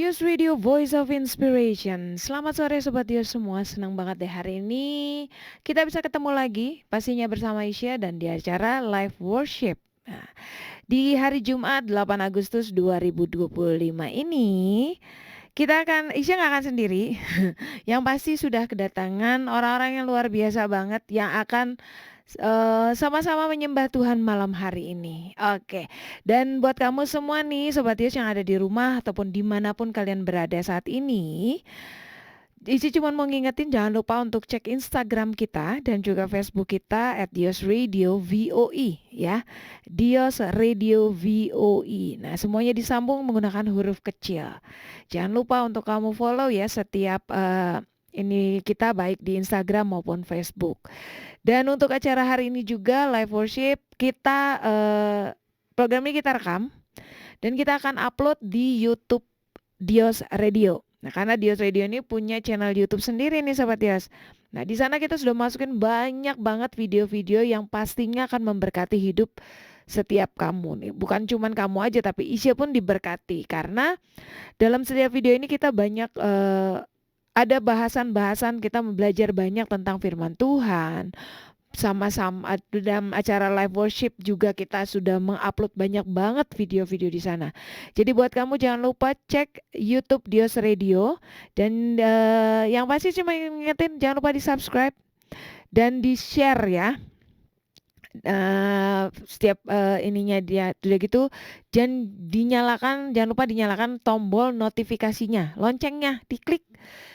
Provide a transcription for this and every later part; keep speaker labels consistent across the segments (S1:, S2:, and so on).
S1: Dios Radio Voice of Inspiration. Selamat sore Sobat Dios semua. Senang banget deh hari ini kita bisa ketemu lagi pastinya bersama Isya dan di acara Live Worship. Nah, di hari Jumat 8 Agustus 2025 ini Isya nggak akan sendiri. Yang pasti sudah kedatangan orang-orang yang luar biasa banget yang akan sama-sama menyembah Tuhan malam hari ini. Oke, dan buat kamu semua nih Sobat Yus yang ada di rumah ataupun dimanapun kalian berada saat ini, Isi cuma mau ngingetin jangan lupa untuk cek Instagram kita dan juga Facebook kita @diosradio_voe ya. Dios Radio VOE. Nah, semuanya disambung menggunakan huruf kecil. Jangan lupa untuk kamu follow ya setiap ini kita baik di Instagram maupun Facebook. Dan untuk acara hari ini juga live worship kita program ini kita rekam dan kita akan upload di YouTube Dios Radio. Nah, karena Dios Radio ini punya channel YouTube sendiri nih Sobat Dios. Nah, di sana kita sudah masukin banyak banget video-video yang pastinya akan memberkati hidup setiap kamu nih. Bukan cuman kamu aja tapi Isya pun diberkati karena dalam setiap video ini kita banyak ada bahasan-bahasan, kita belajar banyak tentang firman Tuhan. Sama-sama dalam acara live worship juga kita sudah mengupload banyak banget video-video di sana. Jadi buat kamu jangan lupa cek YouTube Dios Radio dan yang pasti cuma ingetin jangan lupa di-subscribe dan di-share ya. Setiap ininya dia udah gitu jangan lupa dinyalakan tombol notifikasinya, loncengnya diklik.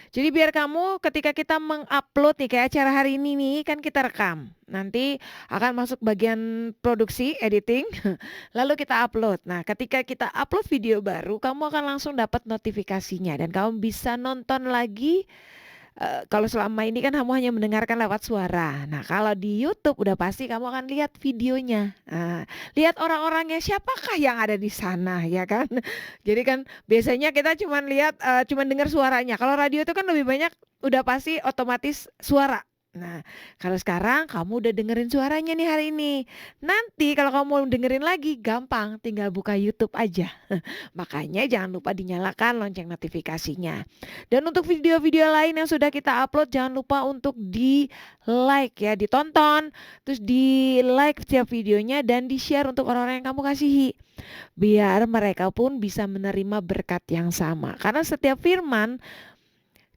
S1: Jadi biar kamu ketika kita mengupload nih kayak acara hari ini nih kan kita rekam. Nanti akan masuk bagian produksi, editing, lalu kita upload. Nah, ketika kita upload video baru, kamu akan langsung dapat notifikasinya dan kamu bisa nonton lagi. Kalau selama ini kan kamu hanya mendengarkan lewat suara. Nah, kalau di YouTube udah pasti kamu akan lihat videonya. Nah, lihat orang-orangnya siapakah yang ada di sana ya kan. Jadi kan biasanya kita cuman dengar suaranya. Kalau radio itu kan lebih banyak udah pasti otomatis suara. Nah, kalau sekarang kamu udah dengerin suaranya nih hari ini. Nanti kalau kamu mau dengerin lagi gampang, tinggal buka YouTube aja. Makanya jangan lupa dinyalakan lonceng notifikasinya. Dan untuk video-video lain yang sudah kita upload jangan lupa untuk di-like ya, ditonton, terus di-like setiap videonya dan di-share untuk orang-orang yang kamu kasihi. Biar mereka pun bisa menerima berkat yang sama. Karena setiap firman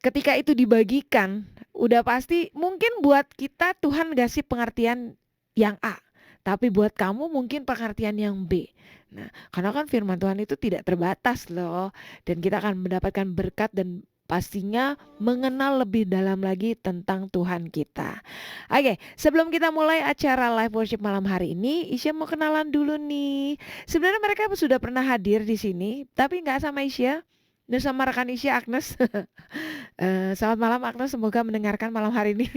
S1: ketika itu dibagikan, udah pasti mungkin buat kita Tuhan kasih pengertian yang A, tapi buat kamu mungkin pengertian yang B. Nah, karena kan firman Tuhan itu tidak terbatas loh, dan kita akan mendapatkan berkat dan pastinya mengenal lebih dalam lagi tentang Tuhan kita. Oke, sebelum kita mulai acara live worship malam hari ini, Isya mau kenalan dulu nih. Sebenarnya mereka sudah pernah hadir di sini, tapi nggak sama Isya. Dan sama rekan Isya Agnes. Selamat malam Agnes, semoga mendengarkan malam hari ini.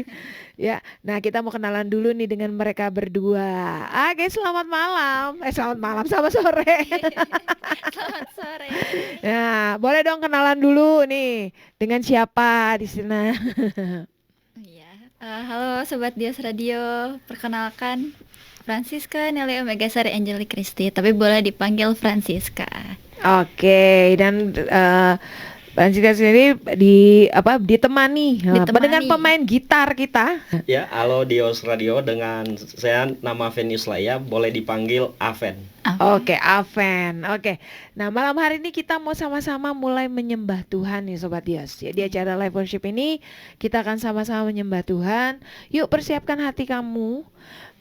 S1: Ya, nah kita mau kenalan dulu nih dengan mereka berdua. Guys, selamat malam. Selamat malam, selamat sore.
S2: Selamat sore.
S1: Ya, boleh dong kenalan dulu nih dengan siapa di sana.
S2: Iya. Halo Sobat Dios Radio, perkenalkan Francisca Nelly Omega Sari Angelic Christy, tapi boleh dipanggil Francisca.
S1: Oke, dan Francisca sendiri ditemani dengan pemain gitar kita.
S3: Ya, halo Dios Radio, dengan saya nama Venius Laya, boleh dipanggil Aven.
S1: Oke, Aven. Oke. Nah, malam hari ini kita mau sama-sama mulai menyembah Tuhan nih Sobat Dios. Ya, di acara live worship ini kita akan sama-sama menyembah Tuhan. Yuk persiapkan hati kamu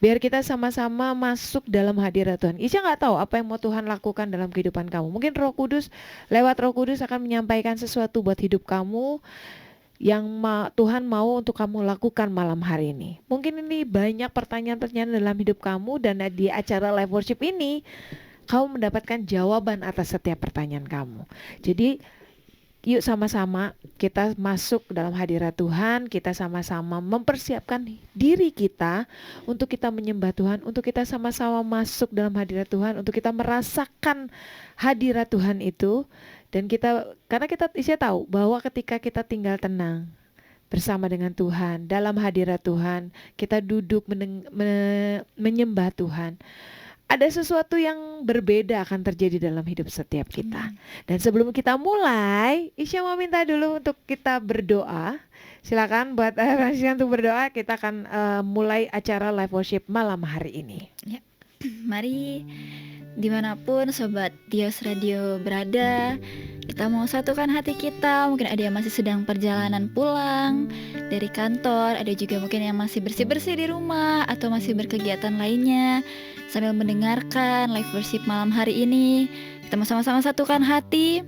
S1: biar kita sama-sama masuk dalam hadirat Tuhan. Isya nggak tahu apa yang mau Tuhan lakukan dalam kehidupan kamu. Mungkin lewat Roh Kudus akan menyampaikan sesuatu buat hidup kamu yang Tuhan mau untuk kamu lakukan malam hari ini. Mungkin ini banyak pertanyaan-pertanyaan dalam hidup kamu dan di acara live worship ini kamu mendapatkan jawaban atas setiap pertanyaan kamu. Jadi yuk sama-sama kita masuk dalam hadirat Tuhan, kita sama-sama mempersiapkan diri kita untuk kita menyembah Tuhan, untuk kita sama-sama masuk dalam hadirat Tuhan, untuk kita merasakan hadirat Tuhan itu. Dan karena kita bisa tahu bahwa ketika kita tinggal tenang bersama dengan Tuhan, dalam hadirat Tuhan, kita duduk menyembah Tuhan, ada sesuatu yang berbeda akan terjadi dalam hidup setiap kita. Dan sebelum kita mulai, Isya mau minta dulu untuk kita berdoa. Silakan buat Francisca untuk berdoa. Kita akan mulai acara live worship malam hari ini.
S2: Ya. Mari dimanapun Sobat Dios Radio berada, kita mau satukan hati kita. Mungkin ada yang masih sedang perjalanan pulang dari kantor, ada juga mungkin yang masih bersih-bersih di rumah atau masih berkegiatan lainnya sambil mendengarkan live worship malam hari ini. Kita mau sama-sama satukan hati.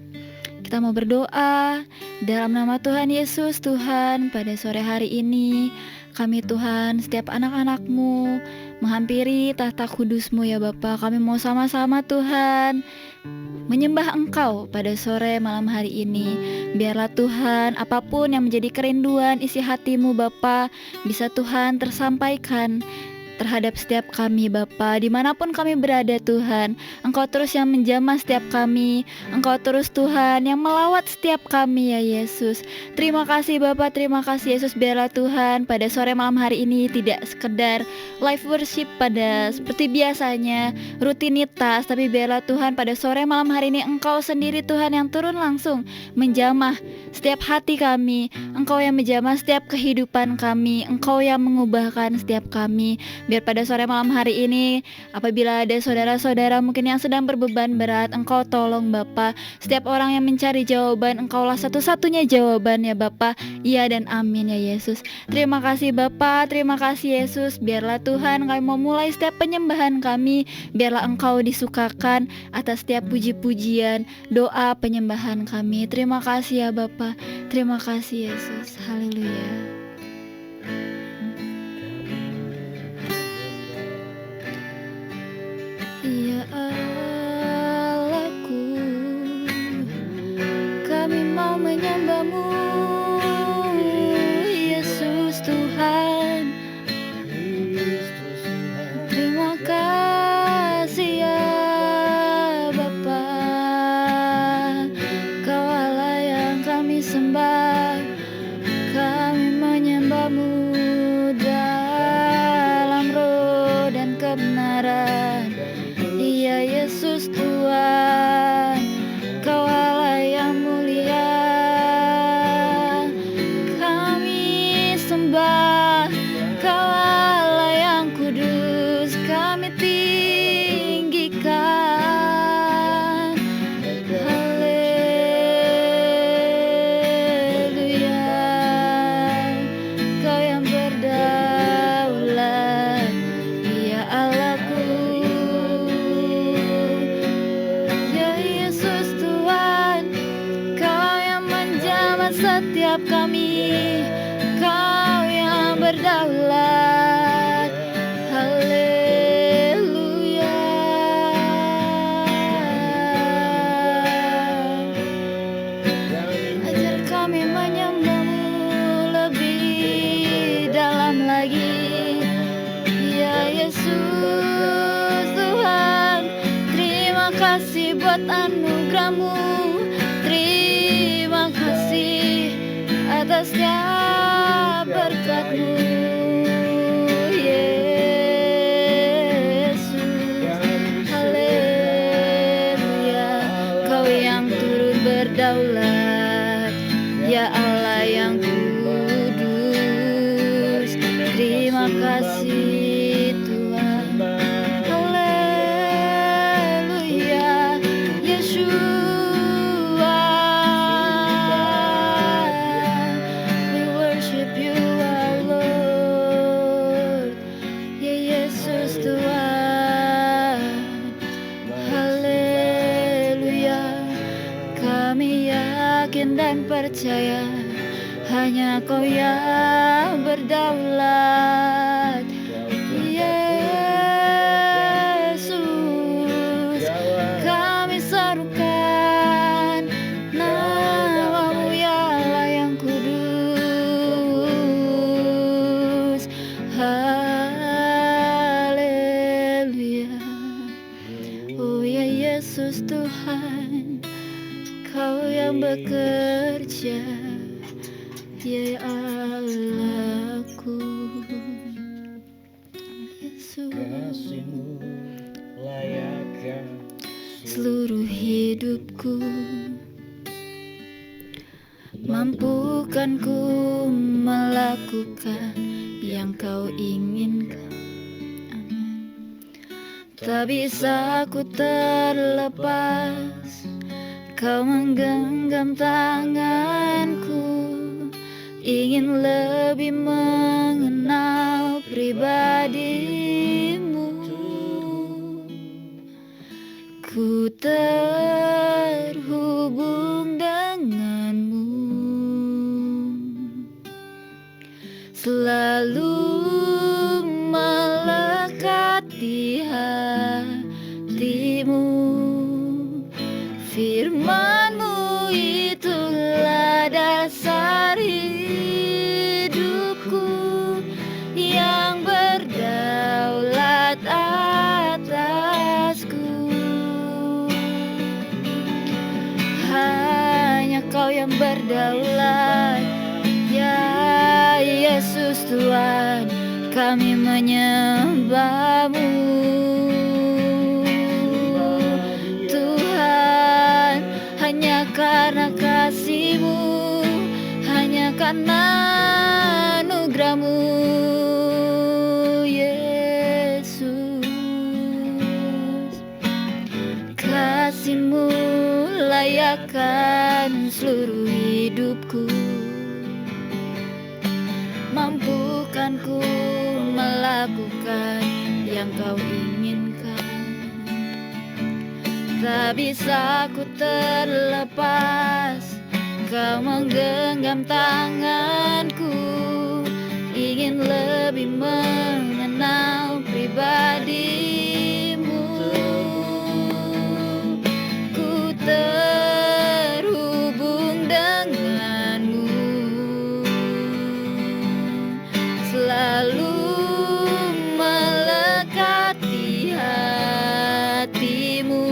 S2: Kita mau berdoa dalam nama Tuhan Yesus. Tuhan, pada sore hari ini kami Tuhan, setiap anak-anak-Mu menghampiri tahta kudus-Mu ya Bapa. Kami mau sama-sama Tuhan menyembah Engkau pada sore malam hari ini. Biarlah Tuhan, apapun yang menjadi kerinduan isi hati-Mu Bapa, bisa Tuhan tersampaikan terhadap setiap kami Bapa, dimanapun kami berada Tuhan. Engkau terus yang menjamah setiap kami, Engkau terus Tuhan yang melawat setiap kami ya Yesus. Terima kasih Bapa, terima kasih Yesus. Biarlah Tuhan pada sore malam hari ini tidak sekedar live worship pada seperti biasanya rutinitas, tapi biarlah Tuhan pada sore malam hari ini Engkau sendiri Tuhan yang turun langsung menjamah setiap hati kami. Engkau yang menjamah setiap kehidupan kami, Engkau yang mengubahkan setiap kami. Biar pada sore malam hari ini, apabila ada saudara-saudara mungkin yang sedang berbeban berat, Engkau tolong Bapa. Setiap orang yang mencari jawaban, Engkaulah satu-satunya jawaban ya Bapa. Iya dan amin ya Yesus. Terima kasih Bapa, terima kasih Yesus. Biarlah Tuhan kami mau mulai setiap penyembahan kami, biarlah Engkau disukakan atas setiap puji-pujian, doa penyembahan kami. Terima kasih ya Bapa, terima kasih Yesus. Haleluya. Ya Allahku, kami mau menyembah-Mu, Yesus Tuhan. Terima kasih ya Bapa, Kau Allah yang kami sembah. Kami menyembah-Mu dalam roh dan kebenaran. Ya Yesus Tuhan, Kau Allah yang mulia. Kami sembah Kau Allah yang kudus. Kami tinggikan. Haleluya. Kau yang berdaulat, ya Allahku. Setiap kami, Kau yang berdaulat. Haleluya. Ajar kami menyembah-Mu lebih dalam lagi ya Yesus Tuhan. Terima kasih buat anugerah-Mu, terima kasih atas setiap berkat-Mu Yesus. Haleluya. Kau yang turut berdaulat, ya Allah yang kudus. Terima kasih Tuhan. Haleluya. Yesus, dan percaya hanya Kau yang berdaulat Yesus. Kami serukan nama-Mu ya Allah yang kudus. Haleluya. Oh ya Yesus Tuhan, Kau yang bekerja, ya Allahku. Yesus,
S3: Kasih-Mu layakan
S2: seluruh hidupku. Mampukan ku melakukan yang kau inginkan. Tak bisa ku terlepas, kau menggenggam tanganku. Ingin lebih mengenal pribadimu. Ku terhubung denganmu, selalu melekat di hatimu. Firman-Mu itulah dasar hidupku yang berdaulat atasku. Hanya Kau yang berdaulat, ya Yesus Tuhan, kami menyembah-Mu. Tuhan, hanya karena kasih-Mu, hanya karena anugerah-Mu, Yesus. Kasih-Mu layakan seluruh hidupku. Mampukan ku melakukan yang Kau inginkan. Tak bisa ku terlepas, Kau menggenggam tanganku. Ingin lebih mengenal pribadi-Mu. Ku terhubung denganmu, selalu melekat di hatimu.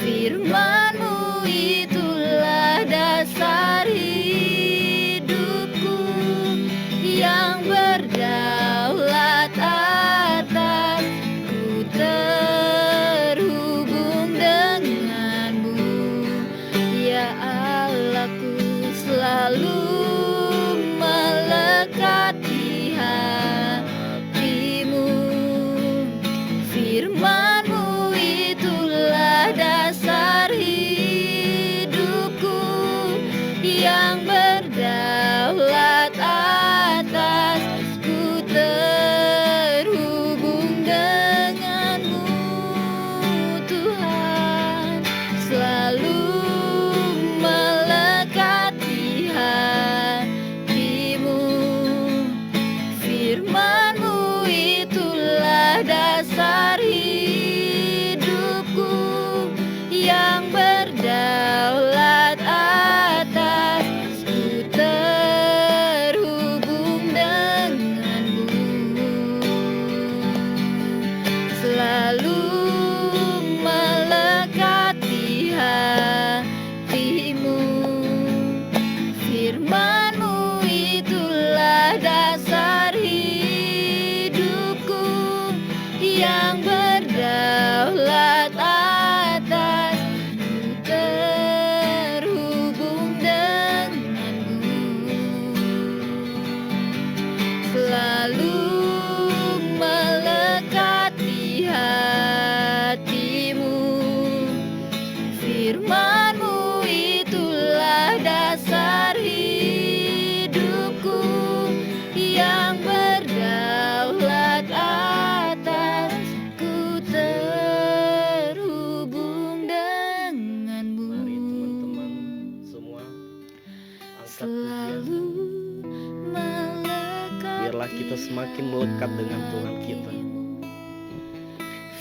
S2: Firman-Mu itulah dasar hidupku yang berdaulat atas. Ku terhubung denganmu, ya Allahku, selalu melekat di hatimu. Firman-Mu itulah dasar hidupku yang berdaulat atas. Ku terhubung denganmu, Tuhan, selalu melekat di hatimu. Firman-Mu itulah dasar hidupku yang berdaulat atas. Ku terhubung denganmu, selalu melekat di hatimu. Firman-Mu itulah dasar hidupku yang berdaulat atas. Ku terhubung denganmu, selalu melekat di hatimu. Firman-Mu itulah dasar hidupku yang berdaulat atas. Ku terhubung denganmu,
S3: Mari teman-teman semua angkat
S2: selalu
S3: pujian.
S2: melekat.
S3: Biarlah kita semakin melekat dengan Tuhan kita.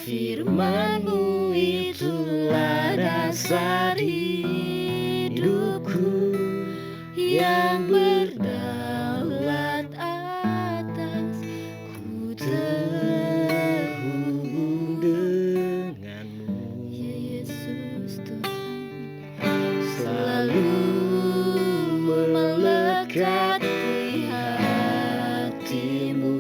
S2: Firman-Mu itulah dasar hidupku yang berdaulat atas. Ku terhubung
S3: Denganmu
S2: ya Yesus Tuhan,
S3: selalu melekat
S2: di hatimu.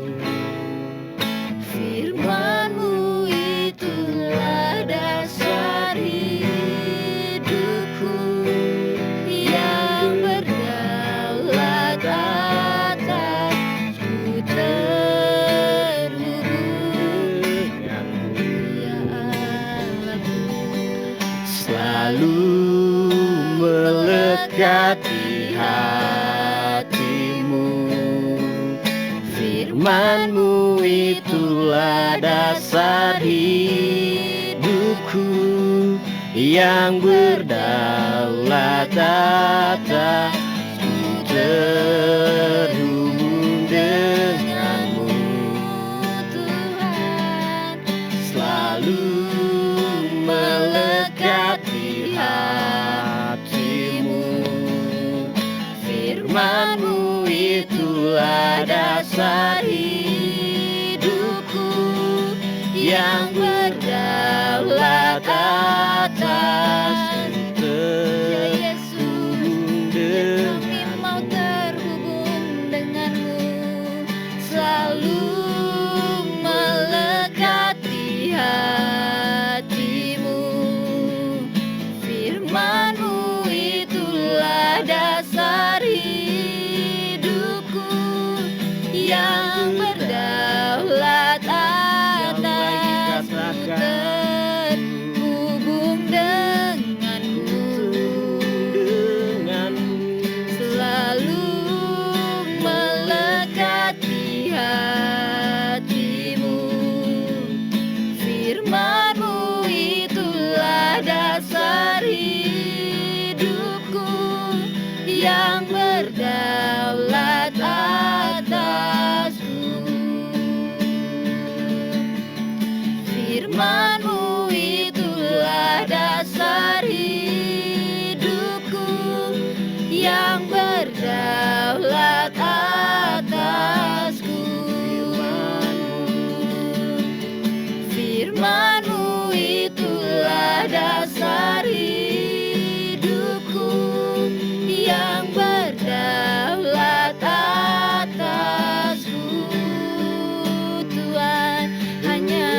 S3: melekat di hatimu. Firman-Mu itulah dasar hidupku, yang berdaulat atasku, terhubung denganmu
S2: Tuhan,
S3: selalu melekat di hatimu. Firman-Mu itulah dasar hidupku, yang berdaulat atasku,
S2: ya Yesus,
S3: terhubung
S2: kami mau
S3: denganmu.
S2: terhubung denganmu, selalu melekat di hatimu. Firman-Mu itulah dasar hidupku, yang berdaulat atasku, terhubung denganmu, selalu melekat di hatimu. Firman-Mu itulah dasar hidupku, yang berdaulat atasku. Firman-Mu itulah dasar hidupku, yang berdaulat atasku. Firman-Mu itulah dasar hidupku, yang berdaulat atasku. Tuhan, hanya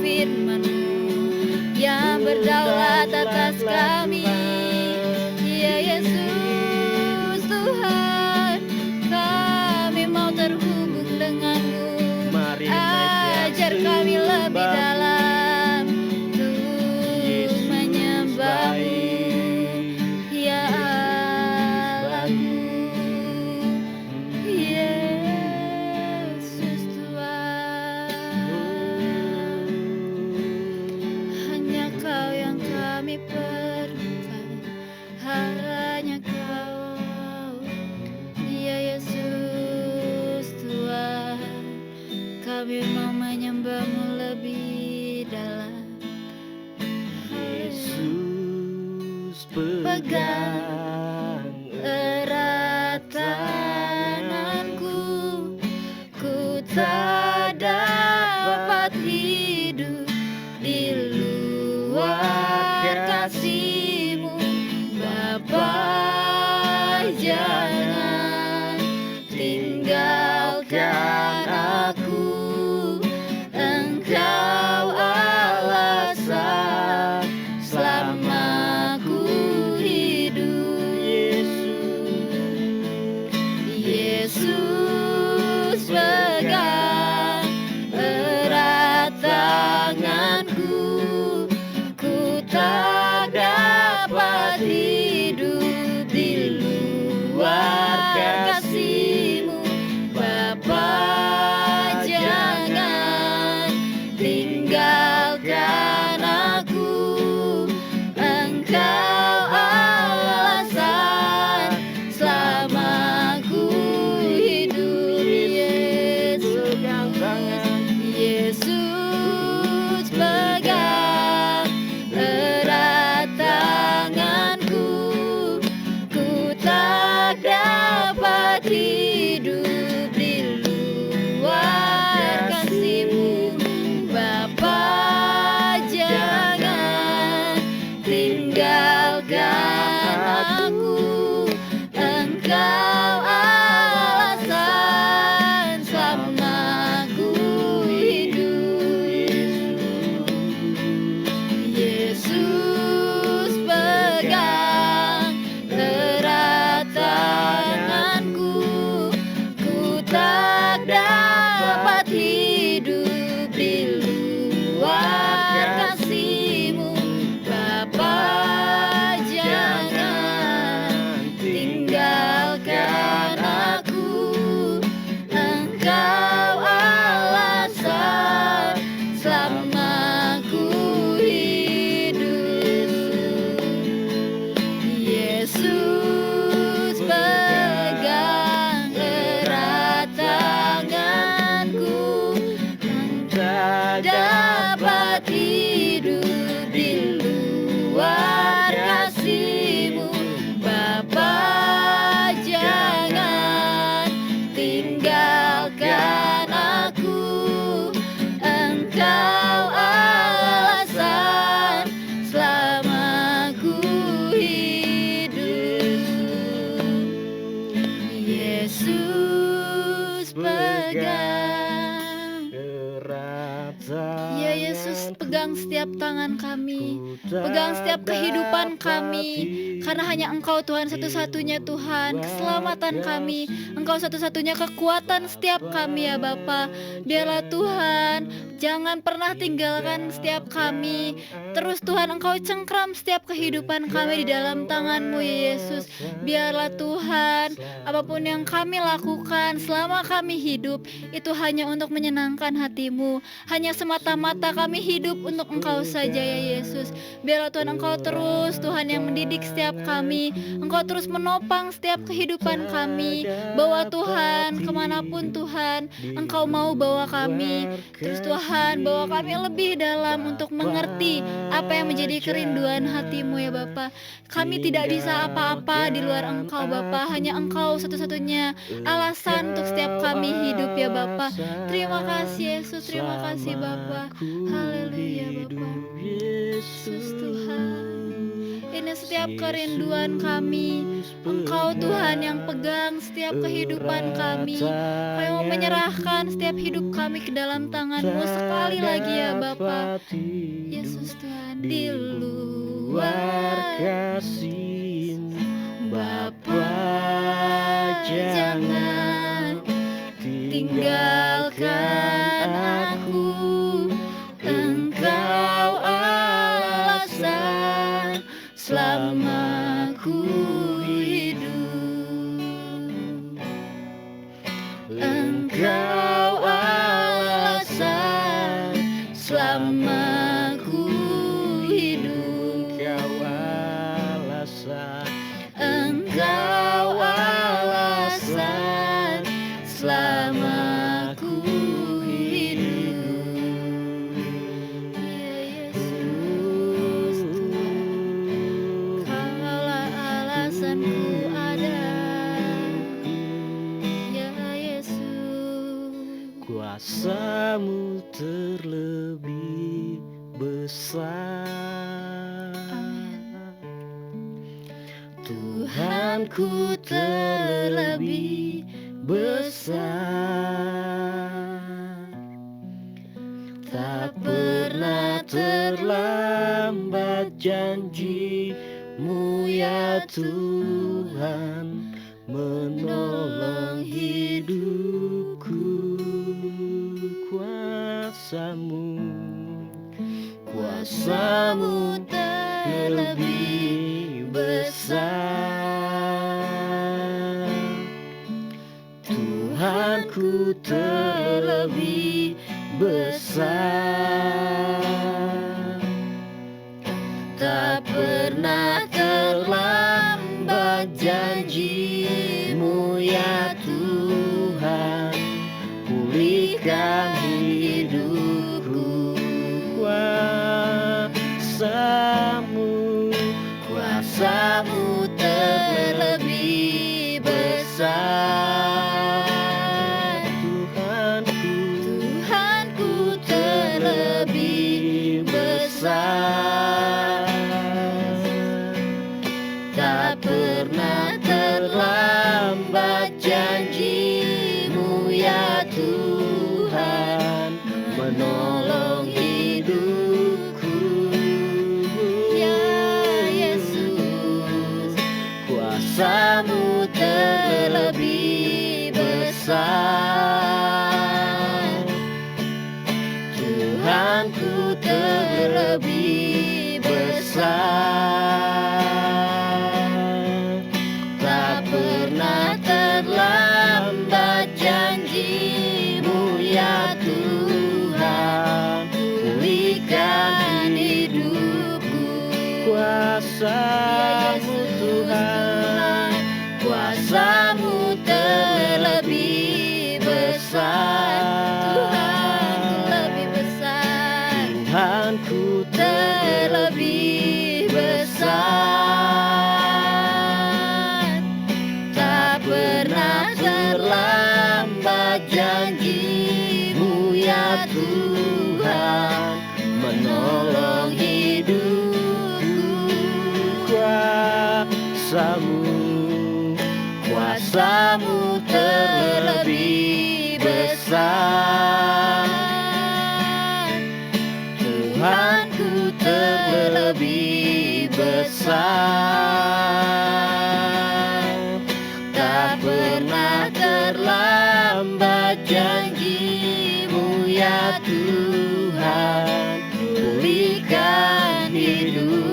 S2: firman-Mu yang berdaulat atas kami. Ya Yesus Tuhan, kami mau terhubung denganmu.
S3: Mari
S2: Ajar kami lebih dalam untuk menyembah-Mu, ya Allahku. Yesus Tuhan, hanya Kau yang kami perlukan, hanya Kau, ya Yesus Tuhan. Kami mau menyembah-Mu lebih dalam.
S3: Yesus,
S2: Pegang erat tanganku, ku tak dapat hidup di luar kasih-Mu. Bapa, jangan tinggalkan aku, Engkau alasan selama ku hidup. Yesus, pegang erat tanganku, ku tak dapat hidup di luar kasih-Mu. Bapa, jangan tinggalkan aku, Engkau alasan selama ku hidup. Yesus, pegang erat tanganku, Yesus pegang erat tanganku,
S3: Tak
S2: dapat hidup di luar kasih-Mu. Bapa, jangan tinggalkan aku, Engkau alasan selama ku hidup. Yesus pegang.
S3: erat
S2: Ya Yesus, pegang setiap tangan kami,
S3: tanganku,
S2: pegang setiap
S3: tak
S2: kehidupan
S3: dapat
S2: kami, karena hanya Engkau Tuhan satu-satunya Tuhan, keselamatan kami, Engkau satu-satunya kekuatan setiap kami ya Bapa. Biarlah Tuhan, jangan pernah tinggalkan setiap kami. Terus Tuhan, Engkau cengkram setiap kehidupan kami di dalam tangan-Mu ya Yesus. Biarlah Tuhan, apapun yang kami lakukan selama kami hidup, itu hanya untuk menyenangkan hati-Mu, hanya semata-mata kami hidup untuk Engkau saja ya Yesus. Biarlah Tuhan, Engkau terus Tuhan yang mendidik setiap kami, Engkau terus menopang setiap kehidupan kami. Bawa Tuhan kemanapun Tuhan Engkau mau bawa kami. Terus Tuhan, bawa kami lebih dalam untuk mengerti apa yang menjadi kerinduan hati-Mu ya Bapa. Kami tidak bisa apa-apa di luar Engkau Bapa, hanya Engkau satu-satunya alasan untuk setiap kami hidup ya Bapa. Terima kasih Yesus, terima kasih Bapa. Haleluya Bapa. Yesus Tuhan, ini setiap kerinduan kami, Engkau Tuhan yang pegang setiap kehidupan kami. Kami mau menyerahkan setiap hidup kami ke dalam tangan-Mu sekali lagi ya Bapa. Yesus Tuhan, di luar
S3: kasih
S2: Bapa, jangan tinggalkan aku, Engkau alasan selama ku hidup. Engkau alasan selama ku hidup.
S3: Engkau alasan
S2: Selama ku hidup. Ya Yesus Tuhan, Kaulah alasanku ada. Ya Yesus,
S3: kuasa-Mu terlebih besar.
S2: Tuhanku terlebih besar,
S3: Tak pernah terlambat janji-Mu ya Tuhan, menolong hidupku. Kuasa-Mu
S2: terlebih
S3: besar. Tuhanku terlebih besar. Tak pernah terlambat janji-Mu ya Tuhan, pulihkan hidupku. Kuasa-Mu terlebih besar. Tuhanku terlebih besar. Tak pernah terlambat janji-Mu ya Tuhan, menolong hidupku.
S2: Ya Yesus,
S3: Kuasa-Mu terlebih besar. Tuhanku terlebih besar. Tak pernah terlambat janji-Mu ya Tuhan, pulihkan hidupku. Kuasa-Mu Tuhan kuasamu terlebih besar. Tuhanku terlebih besar. Tak pernah terlambat janjimu ya Tuhan, pulihkan hidupku.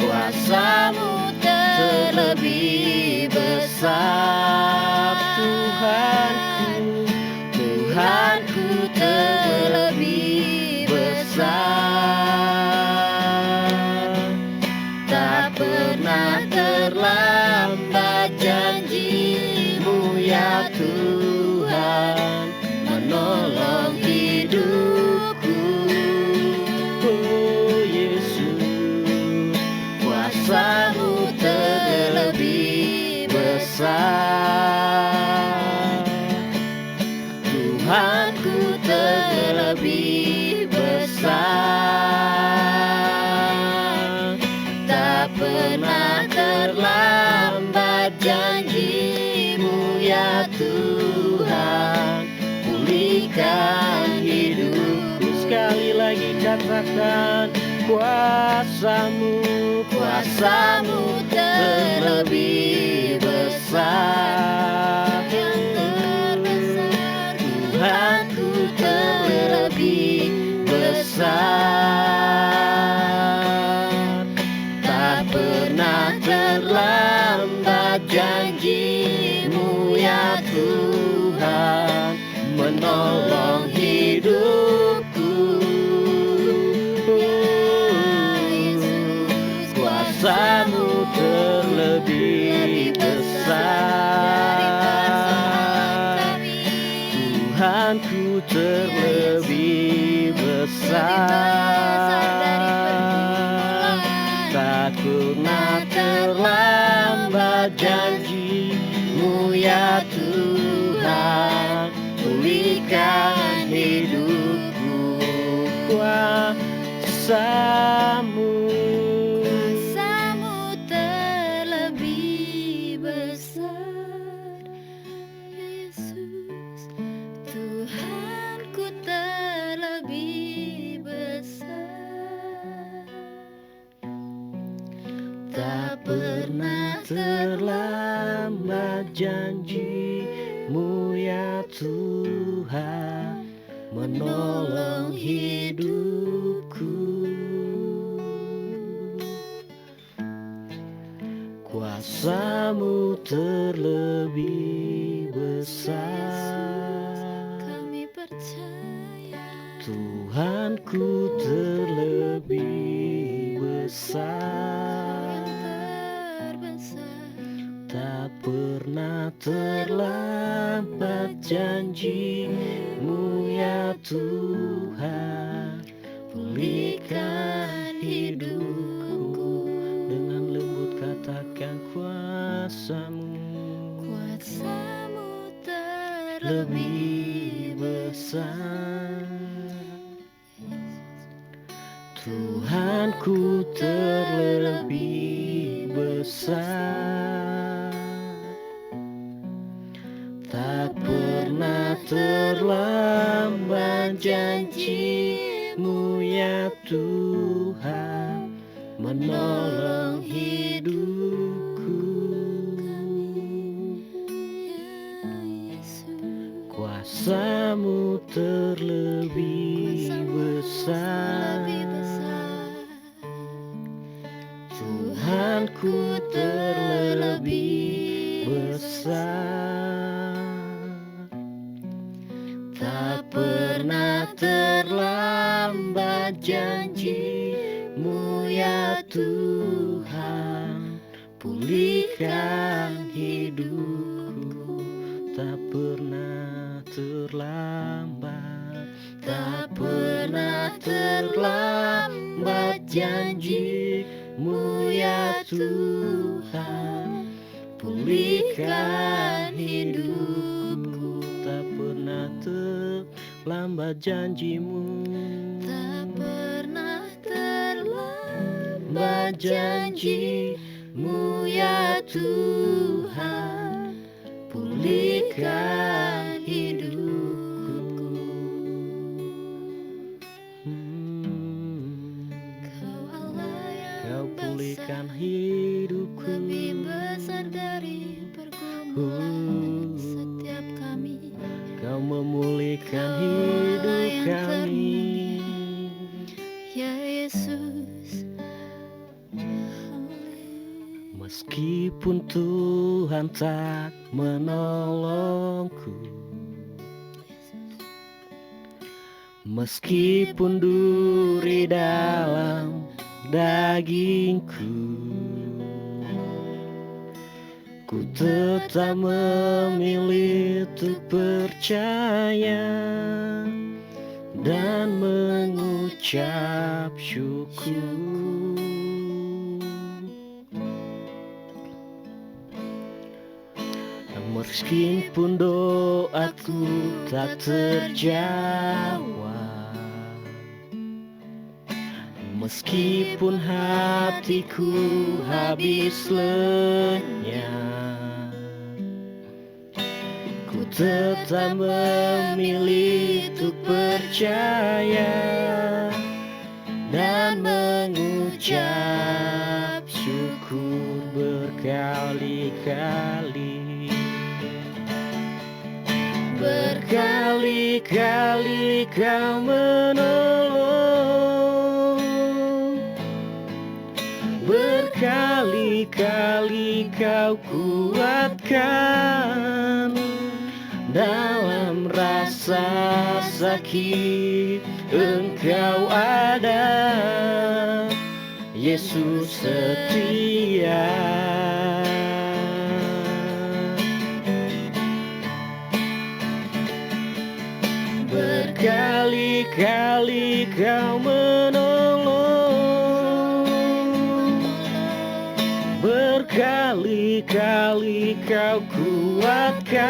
S3: Kuasamu terlebih besar. Tuhanku terlebih besar. Tak pernah terlambat janjimu ya Tuhan, menolong hidupku. Oh Yesus, kuasamu terlebih besar. Tuhanku terlebih besar. Tak pernah terlambat janjimu ya Tuhan, pulihkan hidupku. Sekali lagi katakan, kuasamu terlebih besar. Tuhanku terlebih besar. Tak pernah terlambat janjimu ya Tuhan, menolong hidupku. Kuasamu terlebih besar. Tuhanku terlebih besar. Tak pernah terlambat janjimu ya Tuhan, pulihkan hidupku. Kuasamu
S2: terlebih besar, Yesus. Tuhanku terlebih besar.
S3: tak pernah terlambat janjimu ya Tuhan, menolong hidupku. Kuasamu terlebih besar.
S2: Kami percaya
S3: Tuhanku terlebih besar.
S2: terbesar.
S3: Tak pernah terlambat janjimu ya Tuhan, pulihkan hidupku. Dengan lembut katakan, kuasamu
S2: Terlebih
S3: lebih besar. Tuhanku terlebih besar. Tak pernah terlambat janjimu ya Tuhan, menolong hidupku. Kuasamu terlebih besar. Tuhanku terlebih besar. Tak pernah terlambat janjimu ya Tuhan, pulihkan hidupku. Tak pernah terlambat, tak pernah terlambat janjimu ya Tuhan, pulihkan hidupku. Tak pernah terlambat janjimu,
S2: tak pernah terlambat.
S3: Berjanji-Mu ya Tuhan, pulihkan hidupku.
S2: Kau Allah
S3: Kau
S2: yang
S3: pulihkan
S2: besar,
S3: hidupku.
S2: lebih besar dari pergumulan setiap kami.
S3: Kau memulihkan
S2: Kau
S3: hidup
S2: Allah yang
S3: kami.
S2: Ya Yesus.
S3: Meskipun Tuhan tak menolongku, meskipun duri dalam dagingku, ku tetap memilih untuk percaya dan mengucap syukur. Meskipun doaku tak terjawab, meskipun hatiku habis lenyap, ku tetap memilih untuk percaya dan mengucap syukur berkali-kali. Berkali-kali Kau menolong, berkali-kali Kau kuatkan dalam rasa sakit. Engkau ada, Yesus setia. Berkali-kali Kau menolong, berkali-kali Kau kuatkan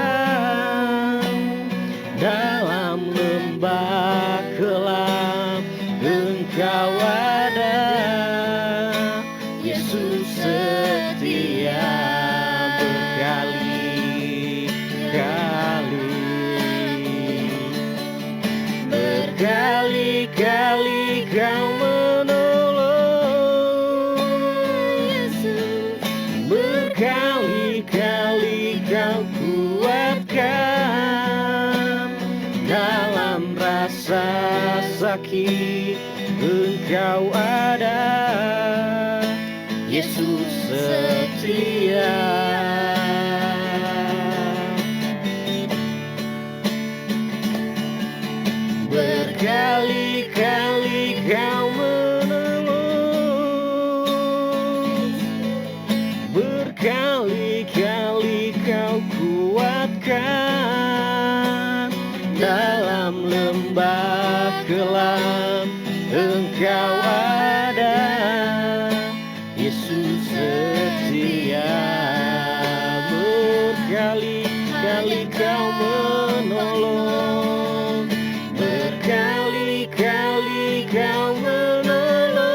S3: dalam lembah kelam. Engkau ada, Yesus setia. Berkali-kali Kau menolong,
S2: Yesus.
S3: berkali-kali Kau kuatkan dalam rasa sakit. Engkau ada, Yesus setia. Berkali-kali Kau menolong, berkali-kali Kau kuatkan dalam lembah kelam. Engkau ada, Yesus setia. Berkali-kali Kau menolong, berkali-kali Kau menolong,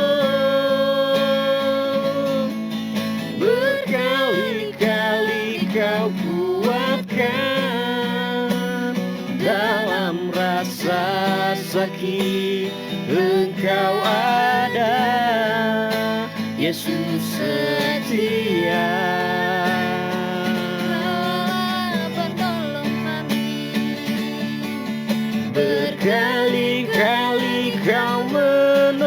S3: berkali-kali Kau kuatkan dalam rasa sakit. Engkau ada, Yesus setia.
S2: Penolong kami.
S3: Berkali-kali Kau menolong,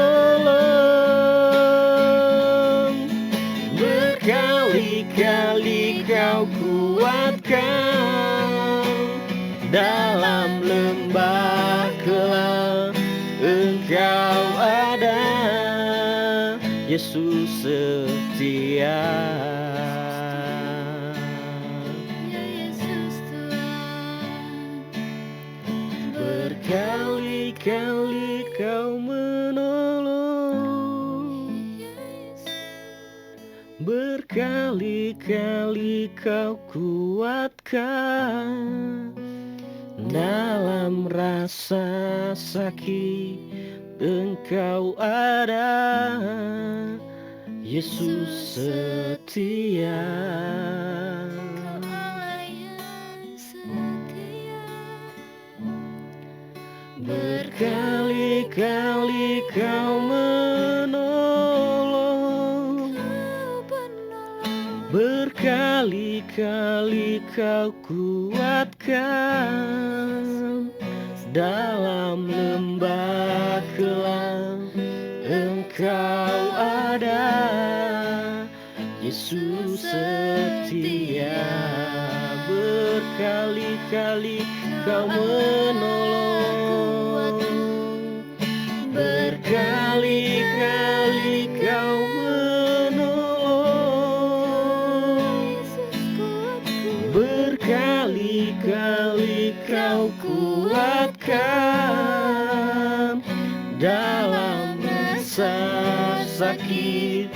S3: berkali-kali Kau kuatkan dalam lembah kelam. Engkau ada, Yesus setia.
S2: Ya Yesus Tuhan.
S3: Berkali-kali Kau menolong,
S2: Ya Yesus.
S3: berkali-kali Kau kuatkan dalam rasa sakit. Engkau ada, Yesus setia.
S2: Kau Allah yang setia.
S3: Berkali-kali kau menolong,
S2: Kau penolong.
S3: berkali-kali kau kuatkan. Dalam lembah kelam Engkau ada, Yesus setia. Berkali-kali kau menolong, berkali-kali kau menolong,
S2: Yesus kuatku.
S3: berkali-kali kau kuatkan. Dalam rasa sakit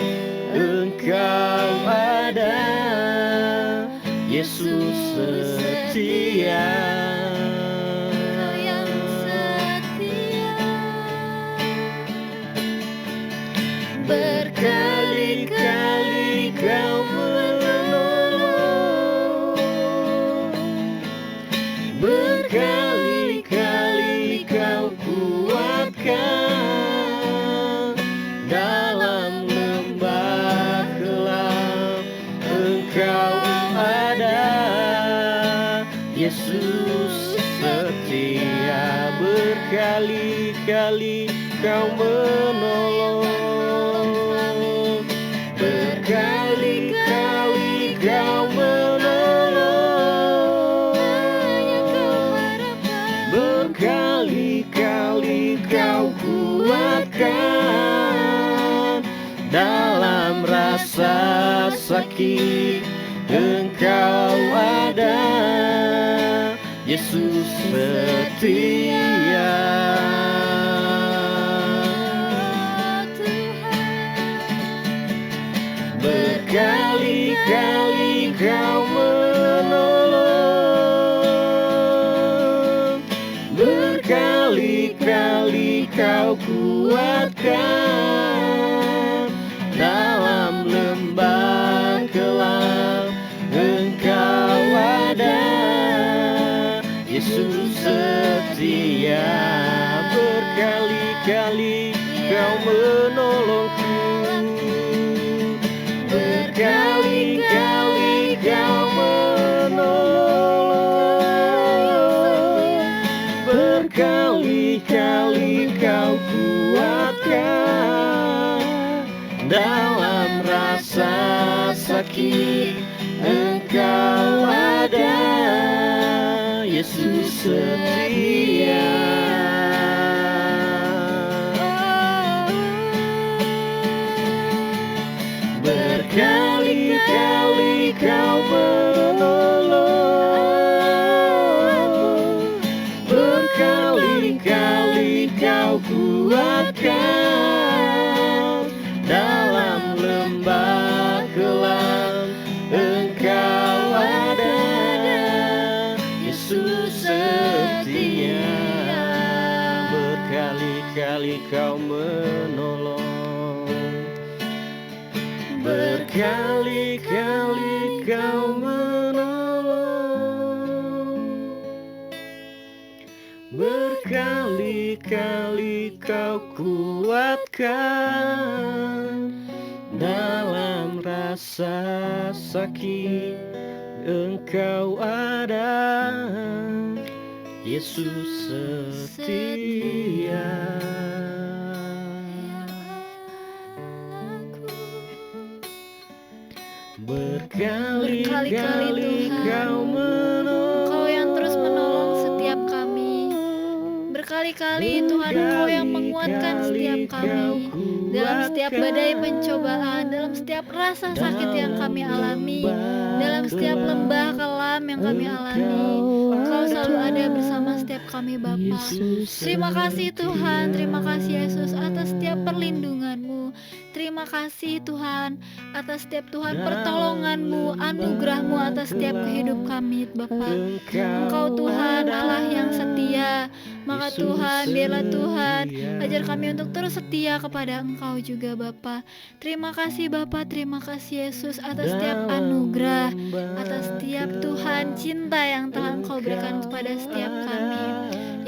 S3: Engkau ada, Yesus setia.
S2: Kau yang setia.
S3: Berkali-kali kau menolong, berkali-kali kau kuatkan. Dalam lembah kelam Engkau ada, Yesus setia. Berkali-kali kau menolong, berkali-kali kau menolong, berkali-kali kau kuatkan. Dalam rasa sakit Engkau ada, Yesus setia. Berkali-kali kau menolong, berkali-kali kau kuatkan. Dalam lembah kelam Engkau ada, Yesus setia. Berkali-kali kau menolongku, berkali-kali kau menolong, berkali-kali kau kuatkan. Dalam rasa sakit Engkau ada, Yesus setia. Berkali-kali kau menolong, berkali-kali kau kuatkan. Dalam lembah kelam Engkau ada, Yesus setia. Berkali-kali kau menolong, berkali-kali kau menolong, berkali-kali kau kuatkan. Dalam rasa sakit Engkau ada, Yesus setia. Berkali-kali kau menolong,
S2: Engkau yang terus menolong setiap kami. Berkali-kali Tuhan Engkau yang menguatkan setiap kami dalam setiap badai pencobaan, dalam setiap rasa sakit yang kami alami, dalam setiap lembah kelam yang kami alami. Engkau selalu ada bersama setiap kami Bapa. Terima kasih Tuhan, terima kasih Yesus atas setiap perlindungan-Mu. Terima kasih Tuhan atas setiap Tuhan pertolongan-Mu, anugerah-Mu atas setiap kehidup kami Bapa. Engkau Tuhan Allah yang setia. Maka Tuhan, biarlah Tuhan ajar kami untuk terus setia kepada kepada Engkau juga Bapa. Terima kasih Bapa, terima kasih Yesus atas setiap anugerah, atas setiap Tuhan cinta yang telah Engkau berikan kepada setiap kami.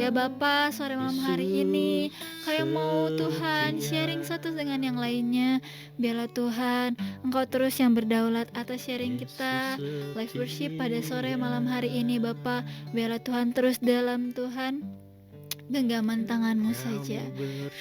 S2: Ya Bapa, sore malam hari ini kami mau Tuhan sharing satu dengan yang lainnya. Biarlah Tuhan Engkau terus yang berdaulat atas sharing kita live worship pada sore malam hari ini Bapa. Biarlah Tuhan terus dalam Tuhan genggaman tangan-Mu saja.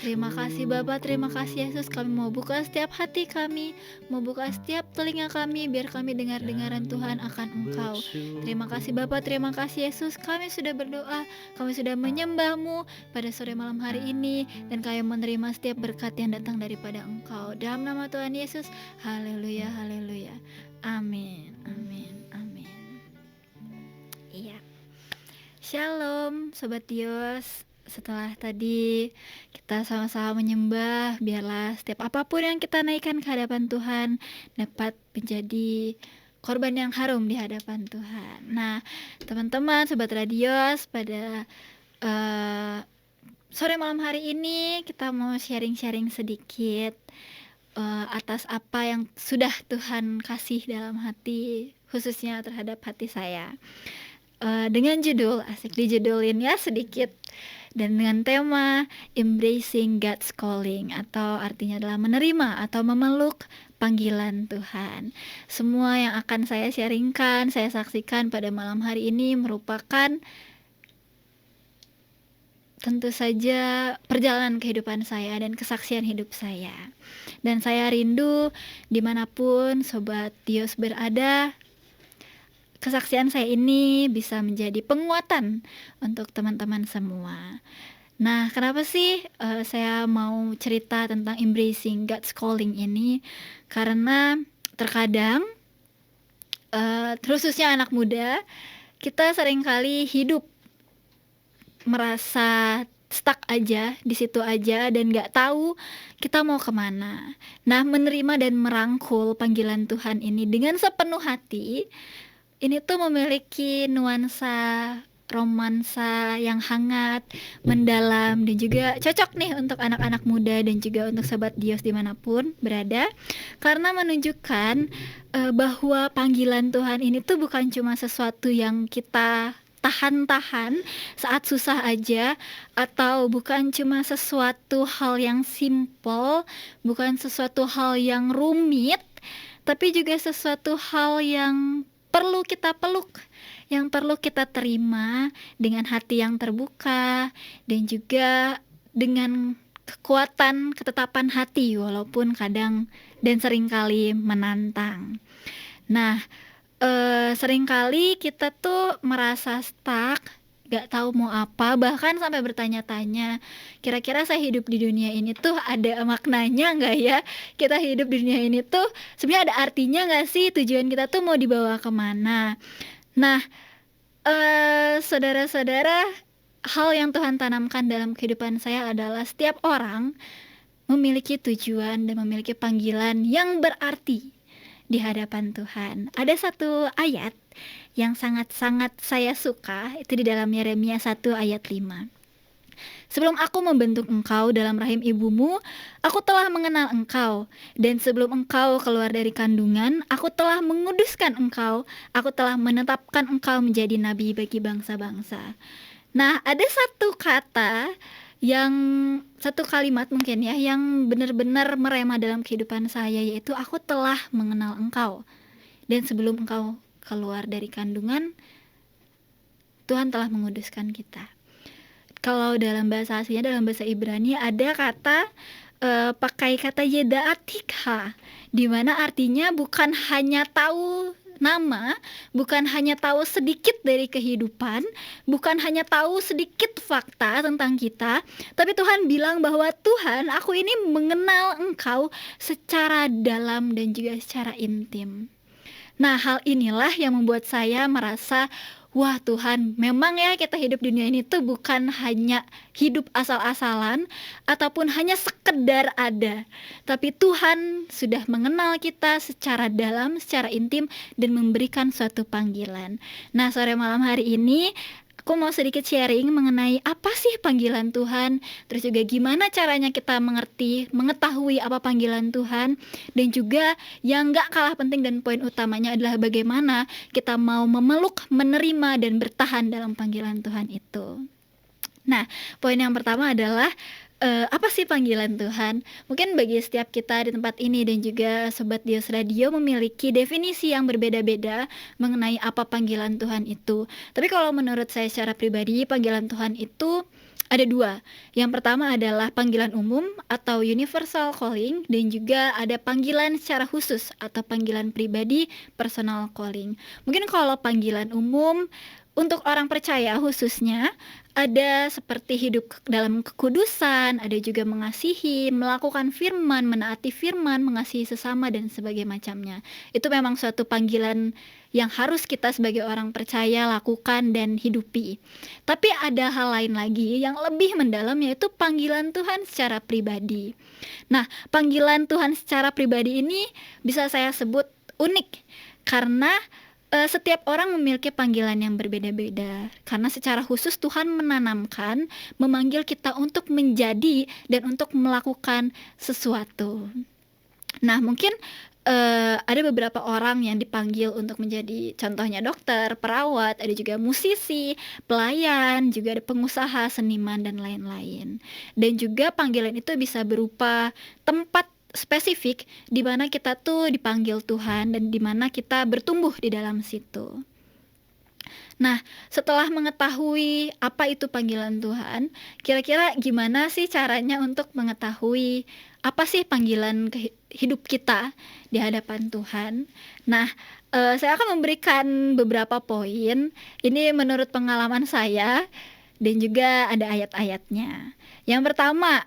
S2: Terima kasih Bapa, terima kasih Yesus. Kami mau buka setiap hati kami, mau buka setiap telinga kami, biar kami dengar-dengaran Tuhan akan Engkau. Terima kasih Bapa, terima kasih Yesus. Kami sudah berdoa, kami sudah menyembah-Mu pada sore malam hari ini, dan kami menerima setiap berkat yang datang daripada Engkau. Dalam nama Tuhan Yesus, haleluya, haleluya. Amin, amin, amin. Iya. Shalom Sobat Dios. Setelah tadi kita sama-sama menyembah, biarlah setiap apapun yang kita naikkan ke hadapan Tuhan dapat menjadi korban yang harum di hadapan Tuhan. Nah, teman-teman Sobat Radios, pada sore malam hari ini kita mau sharing-sharing sedikit atas apa yang sudah Tuhan kasih dalam hati, khususnya terhadap hati saya. Dengan judul, asik dijudulin ya sedikit, dan dengan tema Embracing God's Calling, atau artinya adalah menerima atau memeluk panggilan Tuhan. Semua yang akan saya sharingkan, saya saksikan pada malam hari ini merupakan tentu saja perjalanan kehidupan saya dan kesaksian hidup saya. Dan saya rindu dimanapun Sobat Dios berada, kesaksian saya ini bisa menjadi penguatan untuk teman-teman semua. Nah, kenapa sih saya mau cerita tentang Embracing God's Calling ini? Karena terkadang, khususnya anak muda, kita seringkali hidup merasa stuck aja, di situ aja, dan gak tahu kita mau kemana. Nah, menerima dan merangkul panggilan Tuhan ini dengan sepenuh hati, ini tuh memiliki nuansa romansa yang hangat, mendalam, dan juga cocok nih untuk anak-anak muda dan juga untuk Sobat Dios dimanapun berada, karena menunjukkan bahwa panggilan Tuhan ini tuh bukan cuma sesuatu yang kita tahan-tahan saat susah aja, atau bukan cuma sesuatu hal yang simple, bukan sesuatu hal yang rumit, tapi juga sesuatu hal yang perlu kita peluk, yang perlu kita terima dengan hati yang terbuka, dan juga dengan kekuatan ketetapan hati, walaupun kadang dan seringkali menantang. Nah, seringkali kita tuh merasa stuck, gak tahu mau apa, bahkan sampai bertanya-tanya, kira-kira saya hidup di dunia ini tuh ada maknanya gak ya? Kita hidup di dunia ini tuh sebenarnya ada artinya gak sih? Tujuan kita tuh mau dibawa kemana? Nah, saudara-saudara, hal yang Tuhan tanamkan dalam kehidupan saya adalah setiap orang memiliki tujuan dan memiliki panggilan yang berarti di hadapan Tuhan. Ada satu ayat yang sangat-sangat saya suka, itu di dalam Yeremia 1 ayat 5. Sebelum aku membentuk engkau dalam rahim ibumu, aku telah mengenal engkau. Dan sebelum engkau keluar dari kandungan, aku telah menguduskan engkau. Aku telah menetapkan engkau menjadi nabi bagi bangsa-bangsa. Nah, ada satu kata yang, satu kalimat mungkin ya, yang benar-benar merema dalam kehidupan saya, yaitu aku telah mengenal engkau. Dan sebelum engkau keluar dari kandungan, Tuhan telah menguduskan kita. Kalau dalam bahasa aslinya, dalam bahasa Ibrani ada kata pakai kata yeda'atikha, di mana artinya bukan hanya tahu nama, bukan hanya tahu sedikit dari kehidupan, bukan hanya tahu sedikit fakta tentang kita, tapi Tuhan bilang bahwa Tuhan, aku ini mengenal engkau secara dalam dan juga secara intim. Nah, hal inilah yang membuat saya merasa, wah Tuhan, memang ya kita hidup di dunia ini tuh bukan hanya hidup asal-asalan ataupun hanya sekedar ada, tapi Tuhan sudah mengenal kita secara dalam, secara intim, dan memberikan suatu panggilan. Nah, sore malam hari ini aku mau sedikit sharing mengenai apa sih panggilan Tuhan, terus juga gimana caranya kita mengetahui apa panggilan Tuhan, dan juga yang gak kalah penting dan poin utamanya adalah bagaimana kita mau memeluk, menerima, dan bertahan dalam panggilan Tuhan itu. Nah, poin yang pertama adalah apa sih panggilan Tuhan? Mungkin bagi setiap kita di tempat ini dan juga Sobat Dios Radio memiliki definisi yang berbeda-beda mengenai apa panggilan Tuhan itu. Tapi kalau menurut saya secara pribadi, panggilan Tuhan itu ada dua. Yang pertama adalah panggilan umum atau universal calling, dan juga ada panggilan secara khusus atau panggilan pribadi, personal calling. Mungkin kalau panggilan umum untuk orang percaya khususnya ada seperti hidup dalam kekudusan, ada juga mengasihi, melakukan firman, menaati firman, mengasihi sesama, dan sebagainya macamnya. Itu memang suatu panggilan yang harus kita sebagai orang percaya lakukan dan hidupi. Tapi ada hal lain lagi yang lebih mendalam, yaitu panggilan Tuhan secara pribadi. Nah, panggilan Tuhan secara pribadi ini bisa saya sebut unik karena setiap orang memiliki panggilan yang berbeda-beda. Karena secara khusus Tuhan menanamkan, memanggil kita untuk menjadi dan untuk melakukan sesuatu. Nah, mungkin ada beberapa orang yang dipanggil untuk menjadi, contohnya dokter, perawat, ada juga musisi, pelayan, juga ada pengusaha, seniman, dan lain-lain. Dan juga panggilan itu bisa berupa tempat spesifik di mana kita tuh dipanggil Tuhan dan di mana kita bertumbuh di dalam situ. Nah, setelah mengetahui apa itu panggilan Tuhan, kira-kira gimana sih caranya untuk mengetahui apa sih panggilan hidup kita di hadapan Tuhan? Nah, saya akan memberikan beberapa poin. Ini menurut pengalaman saya dan juga ada ayat-ayatnya. Yang pertama,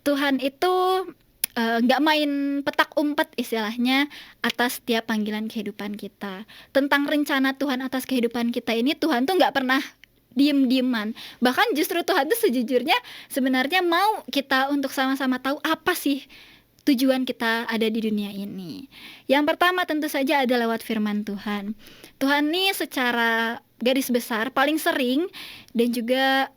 S2: Tuhan itu nggak main petak umpet istilahnya atas setiap panggilan kehidupan kita. Tentang rencana Tuhan atas kehidupan kita ini, Tuhan tuh nggak pernah diem-dieman. Bahkan justru Tuhan tuh sejujurnya sebenarnya mau kita untuk sama-sama tahu apa sih tujuan kita ada di dunia ini. Yang pertama tentu saja ada lewat firman Tuhan. Tuhan nih secara garis besar paling sering dan juga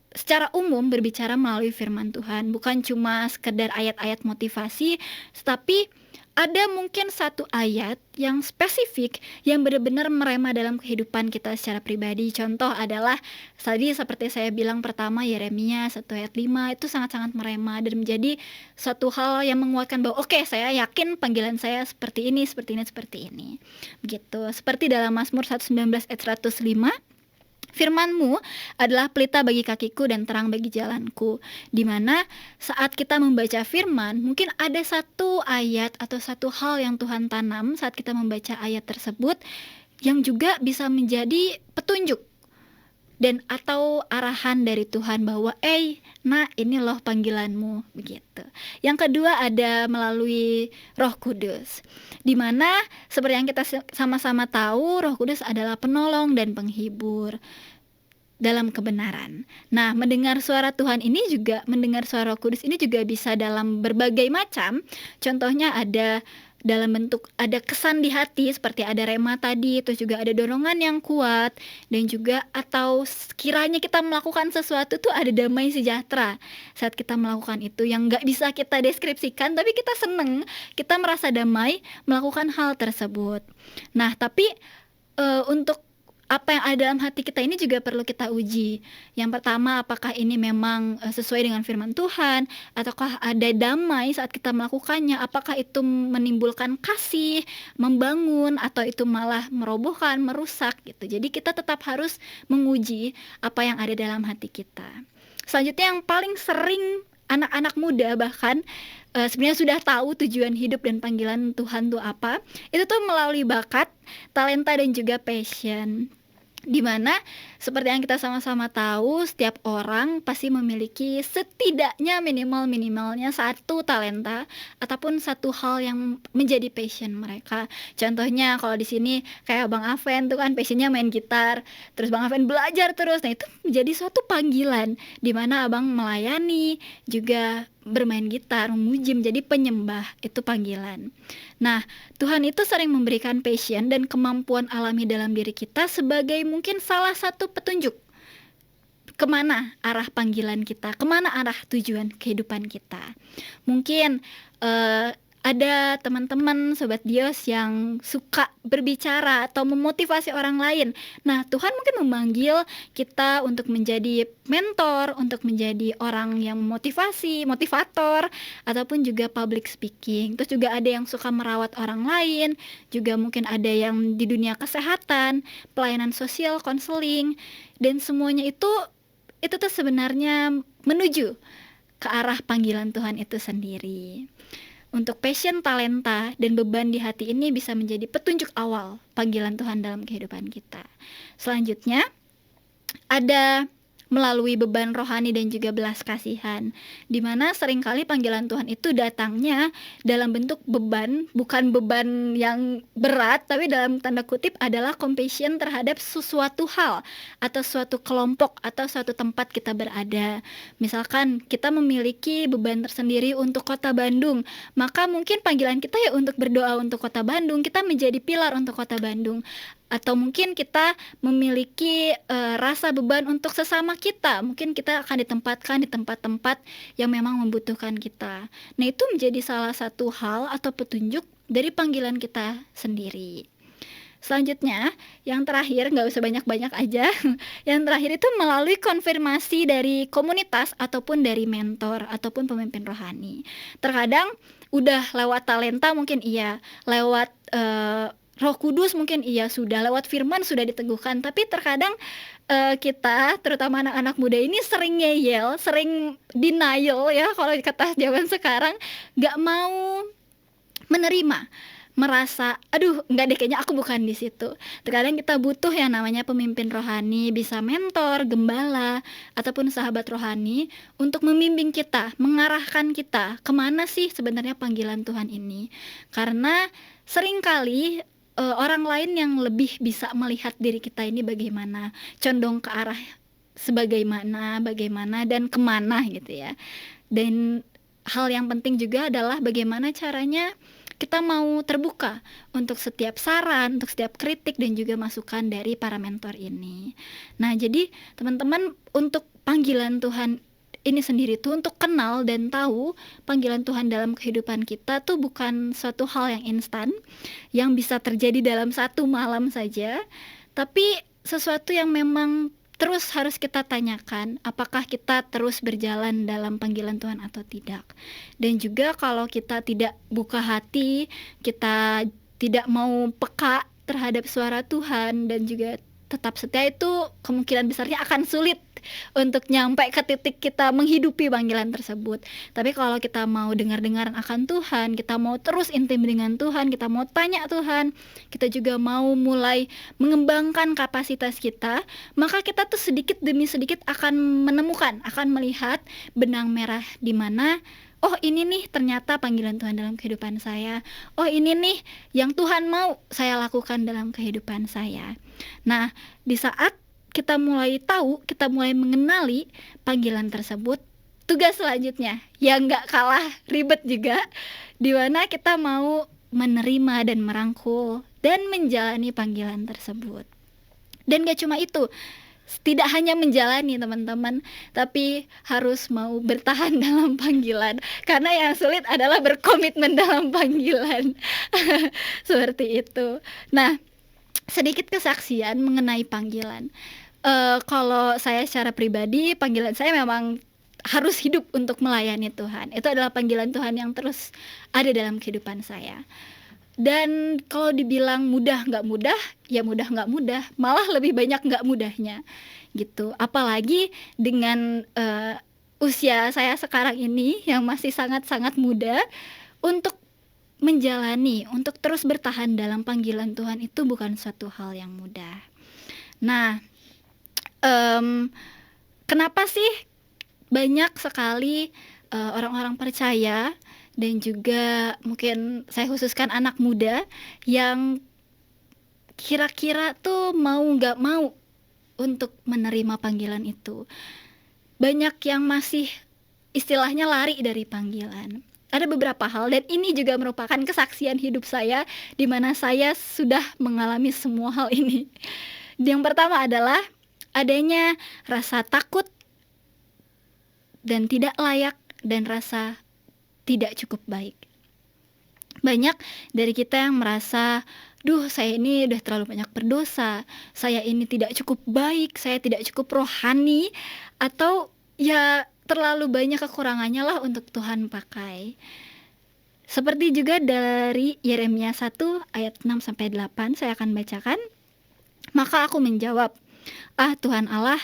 S2: secara umum berbicara melalui firman Tuhan, bukan cuma sekedar ayat-ayat motivasi, tetapi ada mungkin satu ayat yang spesifik yang benar-benar merema dalam kehidupan kita secara pribadi. Contoh adalah tadi seperti saya bilang pertama, Yeremia 1 ayat 5 itu sangat-sangat merema dan menjadi suatu hal yang menguatkan bahwa oke, saya yakin panggilan saya seperti ini, seperti ini, seperti ini. Begitu. Seperti dalam Mazmur 119 ayat 105, firman-Mu adalah pelita bagi kakiku dan terang bagi jalanku. Di mana saat kita membaca firman, mungkin ada satu ayat atau satu hal yang Tuhan tanam saat kita membaca ayat tersebut yang juga bisa menjadi petunjuk dan atau arahan dari Tuhan bahwa nah ini loh panggilanmu, begitu. Yang kedua ada melalui Roh Kudus, di mana seperti yang kita sama-sama tahu, Roh Kudus adalah penolong dan penghibur dalam kebenaran. Nah, mendengar suara Tuhan ini juga, mendengar suara Roh Kudus ini juga bisa dalam berbagai macam. Contohnya ada dalam bentuk ada kesan di hati seperti ada rema tadi, terus juga ada dorongan yang kuat, dan juga atau sekiranya kita melakukan sesuatu tuh ada damai sejahtera saat kita melakukan itu yang nggak bisa kita deskripsikan, tapi kita seneng, kita merasa damai melakukan hal tersebut. Nah, tapi untuk apa yang ada dalam hati kita ini juga perlu kita uji. Yang pertama, apakah ini memang sesuai dengan firman Tuhan, ataukah ada damai saat kita melakukannya, apakah itu menimbulkan kasih, membangun, atau itu malah merobohkan, merusak gitu. Jadi kita tetap harus menguji apa yang ada dalam hati kita. Selanjutnya yang paling sering anak-anak muda bahkan sebenarnya sudah tahu tujuan hidup dan panggilan Tuhan itu apa, itu tuh melalui bakat, talenta, dan juga passion. Dimana seperti yang kita sama-sama tahu, setiap orang pasti memiliki setidaknya minimalnya satu talenta ataupun satu hal yang menjadi passion mereka. Contohnya kalau di sini kayak Bang Aven tuh kan passionnya main gitar, terus Bang Aven belajar terus. Nah, itu menjadi suatu panggilan dimana Abang melayani, juga bermain gitar, memuji, menjadi penyembah, itu panggilan. Nah, Tuhan itu sering memberikan passion dan kemampuan alami dalam diri kita sebagai mungkin salah satu petunjuk kemana arah panggilan kita, kemana arah tujuan kehidupan kita. Mungkin ada teman-teman Sobat Dios yang suka berbicara atau memotivasi orang lain. Nah, Tuhan mungkin memanggil kita untuk menjadi mentor, untuk menjadi orang yang memotivasi, motivator, ataupun juga public speaking. Terus juga ada yang suka merawat orang lain, juga mungkin ada yang di dunia kesehatan, pelayanan sosial, konseling, dan semuanya itu tuh sebenarnya menuju ke arah panggilan Tuhan itu sendiri. Untuk passion, talenta, dan beban di hati ini bisa menjadi petunjuk awal panggilan Tuhan dalam kehidupan kita. Selanjutnya, ada melalui beban rohani dan juga belas kasihan, di mana seringkali panggilan Tuhan itu datangnya dalam bentuk beban, bukan beban yang berat, tapi dalam tanda kutip adalah compassion terhadap sesuatu hal atau suatu kelompok atau suatu tempat kita berada. Misalkan kita memiliki beban tersendiri untuk Kota Bandung, maka mungkin panggilan kita ya untuk berdoa untuk Kota Bandung, kita menjadi pilar untuk Kota Bandung. Atau mungkin kita memiliki rasa beban untuk sesama kita, mungkin kita akan ditempatkan di tempat-tempat yang memang membutuhkan kita. Nah, itu menjadi salah satu hal atau petunjuk dari panggilan kita sendiri. Selanjutnya, yang terakhir, nggak usah banyak-banyak aja. Yang terakhir itu melalui konfirmasi dari komunitas ataupun dari mentor ataupun pemimpin rohani. Terkadang udah lewat talenta mungkin iya, lewat Roh Kudus mungkin iya, sudah lewat firman sudah diteguhkan, tapi terkadang kita, terutama anak-anak muda ini sering ngeyel, sering denial ya kalau kata zaman sekarang, nggak mau menerima, merasa aduh nggak deh, kayaknya aku bukan di situ. Terkadang kita butuh yang namanya pemimpin rohani, bisa mentor, gembala, ataupun sahabat rohani untuk membimbing kita, mengarahkan kita kemana sih sebenarnya panggilan Tuhan ini. Karena seringkali orang lain yang lebih bisa melihat diri kita ini bagaimana, condong ke arah sebagaimana, bagaimana dan kemana gitu ya. Dan hal yang penting juga adalah bagaimana caranya kita mau terbuka untuk setiap saran, untuk setiap kritik dan juga masukan dari para mentor ini. Nah, jadi teman-teman, untuk panggilan Tuhan ini sendiri tuh, untuk kenal dan tahu panggilan Tuhan dalam kehidupan kita tuh bukan suatu hal yang instan, yang bisa terjadi dalam satu malam saja, tapi sesuatu yang memang terus harus kita tanyakan, apakah kita terus berjalan dalam panggilan Tuhan atau tidak. Dan juga kalau kita tidak buka hati, kita tidak mau peka terhadap suara Tuhan dan juga tetap setia, itu kemungkinan besarnya akan sulit untuk nyampe ke titik kita menghidupi panggilan tersebut. Tapi kalau kita mau dengar-dengaran akan Tuhan, kita mau terus intim dengan Tuhan, kita mau tanya Tuhan, kita juga mau mulai mengembangkan kapasitas kita, maka kita tuh sedikit demi sedikit akan menemukan, akan melihat benang merah di mana, oh ini nih ternyata panggilan Tuhan dalam kehidupan saya. Oh ini nih yang Tuhan mau saya lakukan dalam kehidupan saya. Nah, di saat kita mulai tahu, kita mulai mengenali panggilan tersebut, tugas selanjutnya yang gak kalah ribet juga, di mana kita mau menerima dan merangkul dan menjalani panggilan tersebut. Dan gak cuma itu, tidak hanya menjalani teman-teman, tapi harus mau bertahan dalam panggilan, karena yang sulit adalah berkomitmen dalam panggilan. Seperti itu. Nah, sedikit kesaksian mengenai panggilan. Kalau saya secara pribadi, panggilan saya memang harus hidup untuk melayani Tuhan. Itu adalah panggilan Tuhan yang terus ada dalam kehidupan saya. Dan kalau dibilang mudah nggak mudah, ya mudah nggak mudah, malah lebih banyak nggak mudahnya gitu. Apalagi dengan usia saya sekarang ini yang masih sangat-sangat muda, untuk menjalani, untuk terus bertahan dalam panggilan Tuhan itu bukan suatu hal yang mudah. Nah, kenapa sih banyak sekali orang-orang percaya dan juga mungkin saya khususkan anak muda yang kira-kira tuh mau nggak mau untuk menerima panggilan itu? Banyak yang masih istilahnya lari dari panggilan. Ada beberapa hal, dan ini juga merupakan kesaksian hidup saya di mana saya sudah mengalami semua hal ini. Yang pertama adalah adanya rasa takut dan tidak layak dan rasa tidak cukup baik. Banyak dari kita yang merasa, duh saya ini udah terlalu banyak berdosa, saya ini tidak cukup baik, saya tidak cukup rohani, atau ya terlalu banyak kekurangannya lah untuk Tuhan pakai. Seperti juga dari Yeremia 1 ayat 6-8 saya akan bacakan. Maka aku menjawab, Tuhan Allah,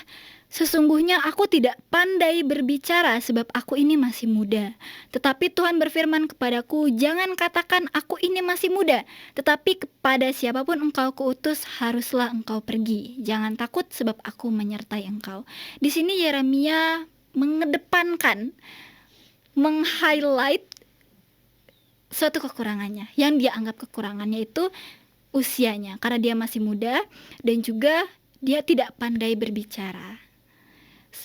S2: sesungguhnya aku tidak pandai berbicara sebab aku ini masih muda. Tetapi Tuhan berfirman kepadaku, jangan katakan aku ini masih muda, tetapi kepada siapapun engkau kuutus haruslah engkau pergi. Jangan takut sebab aku menyertai engkau. Di sini Yeremia mengedepankan, meng-highlight suatu kekurangannya. Yang dia anggap kekurangannya itu usianya, karena dia masih muda dan juga dia tidak pandai berbicara.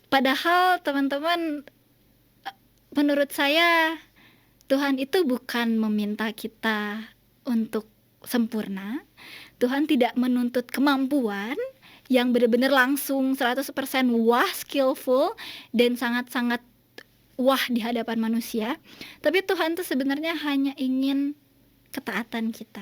S2: Padahal teman-teman, menurut saya Tuhan itu bukan meminta kita untuk sempurna. Tuhan tidak menuntut kemampuan yang benar-benar langsung 100% wah skillful dan sangat-sangat wah di hadapan manusia. Tapi Tuhan tuh sebenarnya hanya ingin ketaatan kita.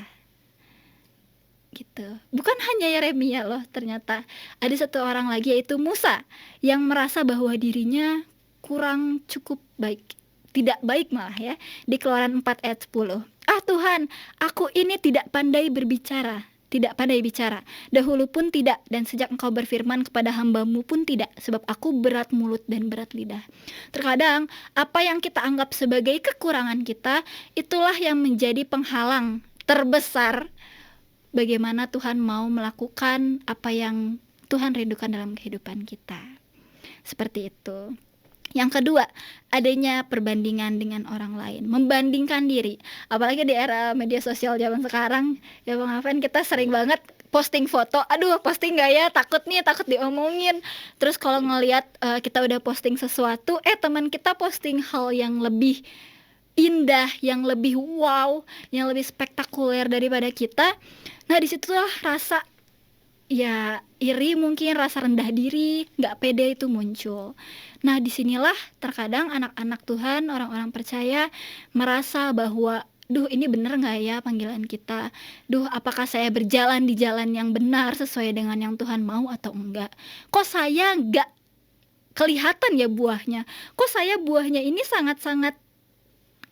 S2: Gitu. Bukan hanya Yeremia loh, ternyata ada satu orang lagi yaitu Musa yang merasa bahwa dirinya kurang cukup baik, tidak baik malah ya. Di Keluaran 4 ayat 10. Tuhan, aku ini tidak pandai berbicara, tidak pandai bicara, dahulu pun tidak, dan sejak engkau berfirman kepada hambamu pun tidak, sebab aku berat mulut dan berat lidah. Terkadang apa yang kita anggap sebagai kekurangan kita, itulah yang menjadi penghalang terbesar bagaimana Tuhan mau melakukan apa yang Tuhan rindukan dalam kehidupan kita. Seperti itu. Yang kedua, adanya perbandingan dengan orang lain, membandingkan diri. Apalagi di era media sosial zaman sekarang, ya Bang Hafen, kita sering banget posting foto. Aduh, posting gak ya? Takut diomongin. Terus kalau ngelihat kita udah posting sesuatu, teman kita posting hal yang lebih indah, yang lebih wow, yang lebih spektakuler daripada kita. Nah, disitulah rasa ya iri, mungkin rasa rendah diri, gak pede itu muncul. Nah, disinilah terkadang anak-anak Tuhan, orang-orang percaya merasa bahwa, duh ini bener gak ya panggilan kita? Duh, apakah saya berjalan di jalan yang benar sesuai dengan yang Tuhan mau atau enggak? Kok saya gak kelihatan ya buahnya? Kok saya buahnya ini sangat-sangat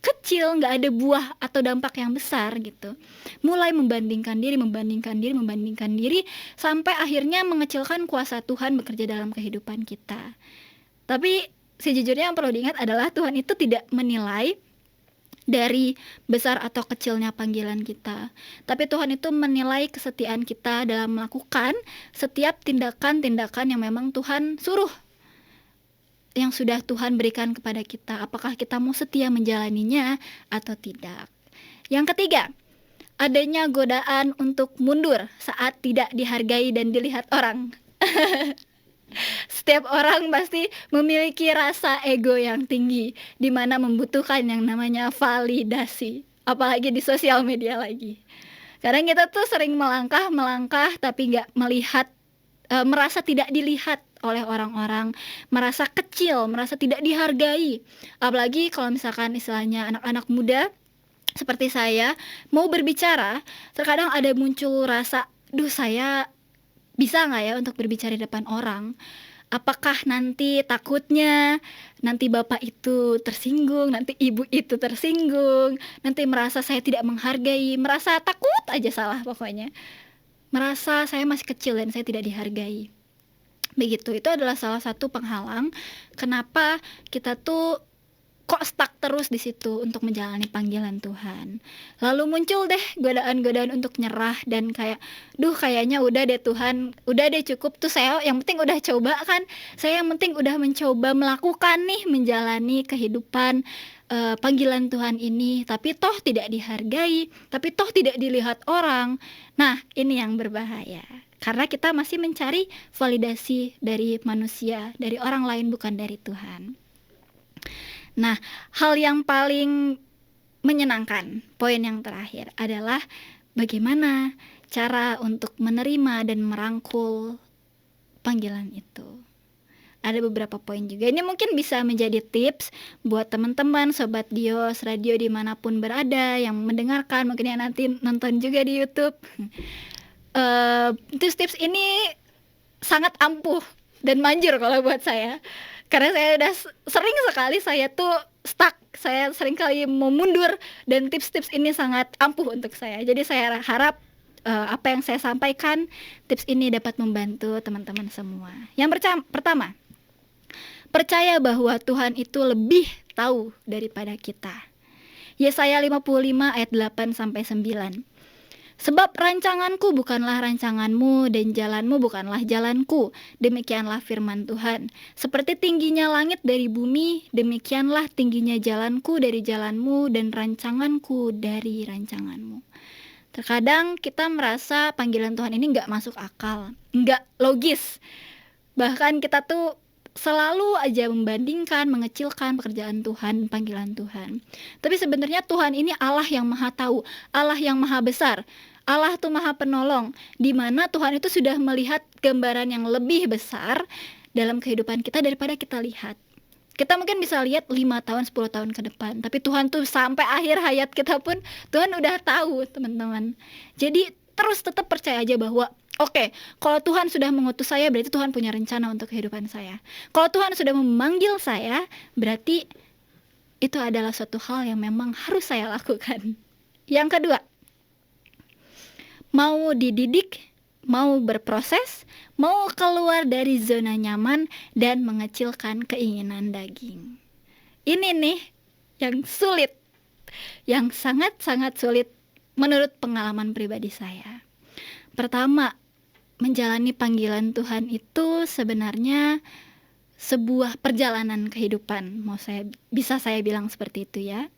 S2: kecil, nggak ada buah atau dampak yang besar gitu. Mulai membandingkan diri, sampai akhirnya mengecilkan kuasa Tuhan bekerja dalam kehidupan kita. Tapi sejujurnya yang perlu diingat adalah Tuhan itu tidak menilai dari besar atau kecilnya panggilan kita, tapi Tuhan itu menilai kesetiaan kita dalam melakukan setiap tindakan-tindakan yang memang Tuhan suruh, yang sudah Tuhan berikan kepada kita. Apakah kita mau setia menjalaninya atau tidak? Yang ketiga, adanya godaan untuk mundur saat tidak dihargai dan dilihat orang. Setiap orang pasti memiliki rasa ego yang tinggi, di mana membutuhkan yang namanya validasi. Apalagi di sosial media lagi. Kadang kita tuh sering melangkah tapi gak melihat, merasa tidak dilihat oleh orang-orang, merasa kecil, merasa tidak dihargai. Apalagi kalau misalkan istilahnya anak-anak muda seperti saya mau berbicara, terkadang ada muncul rasa, duh saya bisa gak ya untuk berbicara di depan orang? Apakah nanti takutnya nanti bapak itu tersinggung, nanti ibu itu tersinggung, nanti merasa saya tidak menghargai, merasa takut aja salah pokoknya, merasa saya masih kecil dan saya tidak dihargai. Begitu, itu adalah salah satu penghalang kenapa kita tuh kok stuck terus di situ untuk menjalani panggilan Tuhan. Lalu muncul deh godaan-godaan untuk nyerah dan kayak, duh kayaknya udah deh Tuhan, udah deh cukup tuh, saya yang penting udah coba kan, saya yang penting udah mencoba melakukan nih, menjalani kehidupan panggilan Tuhan ini, tapi toh tidak dihargai, tapi toh tidak dilihat orang. Nah, ini yang berbahaya. Karena kita masih mencari validasi dari manusia, dari orang lain, bukan dari Tuhan. Nah, hal yang paling menyenangkan, poin yang terakhir adalah bagaimana cara untuk menerima dan merangkul panggilan itu. Ada beberapa poin juga. Ini mungkin bisa menjadi tips buat teman-teman Sobat Dios Radio dimanapun berada yang mendengarkan, mungkin yang nanti nonton juga di YouTube. Tips-tips ini sangat ampuh dan manjur kalau buat saya, karena saya udah sering sekali saya tuh stuck, saya sering kali mau mundur, dan tips-tips ini sangat ampuh untuk saya. Jadi saya harap apa yang saya sampaikan, tips ini dapat membantu teman-teman semua. Yang pertama, percaya bahwa Tuhan itu lebih tahu daripada kita. Yesaya 55 ayat 8-9. Sebab rancanganku bukanlah rancanganmu dan jalanmu bukanlah jalanku. Demikianlah firman Tuhan. Seperti tingginya langit dari bumi, demikianlah tingginya jalanku dari jalanmu dan rancanganku dari rancanganmu. Terkadang kita merasa panggilan Tuhan ini gak masuk akal, gak logis. Bahkan kita tuh selalu aja membandingkan, mengecilkan pekerjaan Tuhan, panggilan Tuhan. Tapi sebenarnya Tuhan ini Allah yang maha tahu, Allah yang maha besar, Allah tuh maha penolong, di mana Tuhan itu sudah melihat gambaran yang lebih besar dalam kehidupan kita daripada kita lihat. Kita mungkin bisa lihat 5 tahun, 10 tahun ke depan, tapi Tuhan tuh sampai akhir hayat kita pun Tuhan udah tahu, teman-teman. Jadi terus tetap percaya aja bahwa oke, kalau Tuhan sudah mengutus saya, berarti Tuhan punya rencana untuk kehidupan saya. Kalau Tuhan sudah memanggil saya, berarti itu adalah suatu hal yang memang harus saya lakukan. Yang kedua, mau dididik, mau berproses, mau keluar dari zona nyaman, dan mengecilkan keinginan daging. Ini nih yang sulit, yang sangat-sangat sulit menurut pengalaman pribadi saya. Pertama, menjalani panggilan Tuhan itu sebenarnya sebuah perjalanan kehidupan. Bisa saya bilang seperti itu ya.